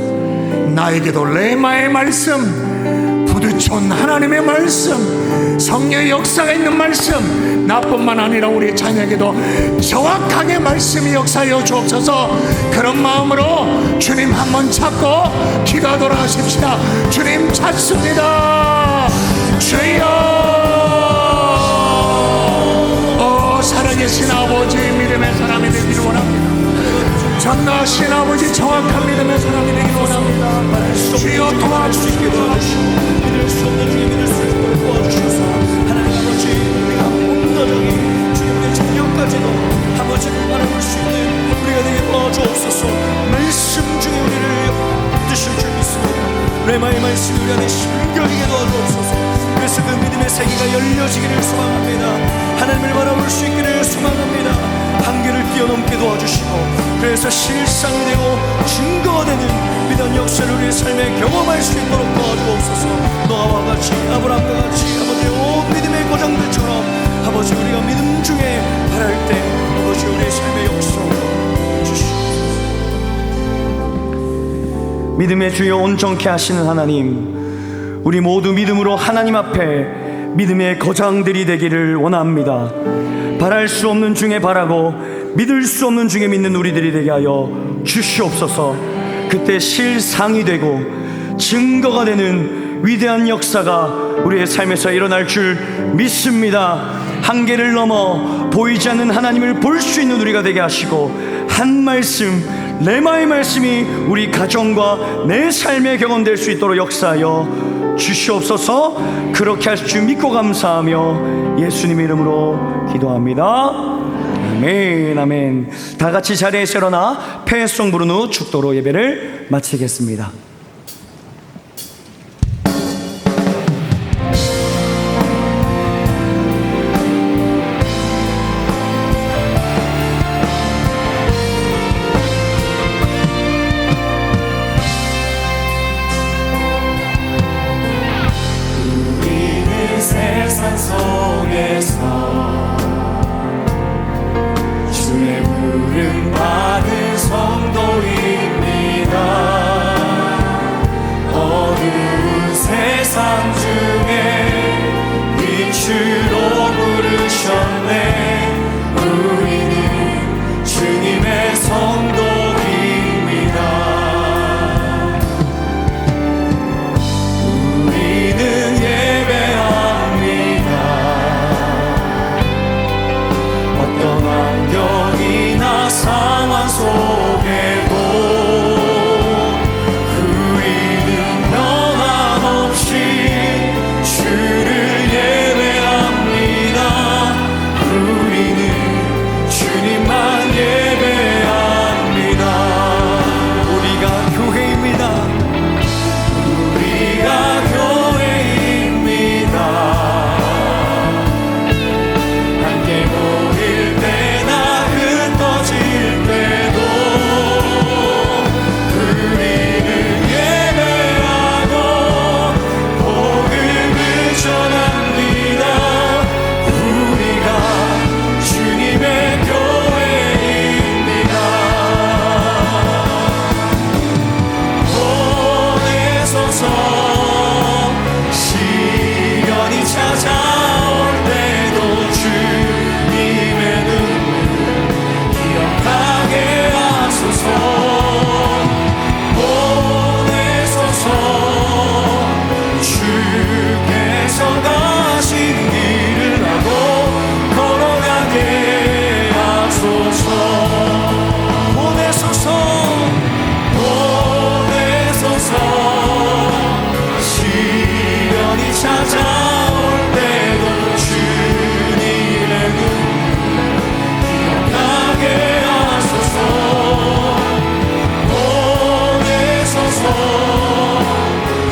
나에게도 레마의 말씀, 부딪힌 하나님의 말씀, 성령의 역사가 있는 말씀, 나뿐만 아니라 우리 자녀에게도 정확하게 말씀이 역사하여 주옵소서. 그런 마음으로 주님 한번 찾고 기도하 돌아가십시다. 주님 찾습니다. 주여 살아계신 아버지 믿음의 사람이 되기를 원합니다. 전능하신 아버지 정확한 믿음의 사람이 되기를 원합니다. 주여 도와주시기를 원하시고 믿을 수 없는 중에 믿을 수 있도록 도와주셔서 하나님 아버지 우리가 온전하게 주님의 자녀까지도 아버지를 바라볼 수 있는 우리가 되게 도와주옵소서. 말씀 중에 우리를 뜻을 줄 믿습니다. 레마의 말씀이 우리 안에 심겨지게 도와주옵소서. 그래서 그 믿음의 세계가 열려지기를 소망합니다. 하나님을 바라볼 수 있기를 소망합니다. 한계를 뛰어넘게 도와주시고 그래서 실상이 되고 증거가 되는 믿음 역사를 우리의 삶에 경험할 수 있도록 도와주옵소서. 노아와 같이 아브라함과 같이 아버지의 온 믿음의 고장들처럼 아버지 우리가 믿음 중에 바랄 때 아버지 우리의 삶의 역사로 주시옵소서. 믿음의 주여 온전케 하시는 하나님, 우리 모두 믿음으로 하나님 앞에 믿음의 거장들이 되기를 원합니다. 바랄 수 없는 중에 바라고 믿을 수 없는 중에 믿는 우리들이 되게 하여 주시옵소서. 그때 실상이 되고 증거가 되는 위대한 역사가 우리의 삶에서 일어날 줄 믿습니다. 한계를 넘어 보이지 않는 하나님을 볼 수 있는 우리가 되게 하시고 한 말씀, 레마의 말씀이 우리 가정과 내 삶에 경험될 수 있도록 역사하여 주시옵소서. 그렇게 하실 줄 믿고 감사하며 예수님 이름으로 기도합니다. 아멘. 아멘. 다 같이 자리에서 일어나 패송 부른 후 축도로 예배를 마치겠습니다. 세상 속에서 주의 부름 받은 성도입니다. 어두운 세상 중에 빛으로 부르셨네. 우리는 주님의 성도입니다. 우리는 어떤 환경이나 상황 속에도 우리는 변함없이 주를 예배합니다. 우리는 주님만 예배합니다. 우리가 교회입니다. 우리가 교회입니다. 함께 모일 때나 흩어질 때도 우리는 예배하고 복음을 전합니다. 우리가 주님의 교회입니다. 보내소서. 시련이 찾아올 때도 주님의 눈을 기억하게 하소서. 보내소서. 주께서 가신 길을 하고 걸어가게 하소서. 보내소서. 보내소서. 시련이 찾아올 때도 주님의 눈 기억나게 하소서. 보내소서.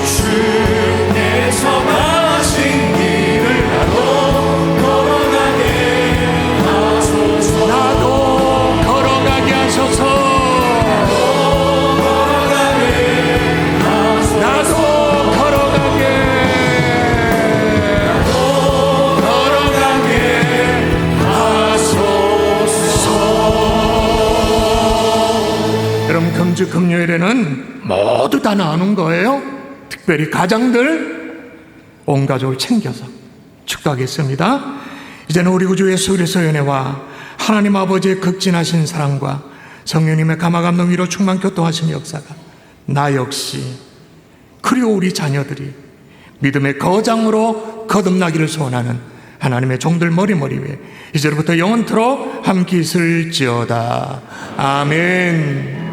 주께서 가신 길을 나도 걸어가게 하소서. 나도 걸어가게 하소서. 나도 걸어가게 하소서. 여러분, 금주 금요일에는 모두 다 나누는 거예요. 특별히 가장들 온 가족을 챙겨서 축도하겠습니다. 이제는 우리 구주 예수 그리스도의 은혜와 하나님 아버지의 극진하신 사랑과 성령님의 감화감동 위로 충만 교통하신 역사가 나 역시 그리고 우리 자녀들이 믿음의 거장으로 거듭나기를 소원하는 하나님의 종들 머리 위에 이제부터 영원토록 함께 있을지어다. 아멘.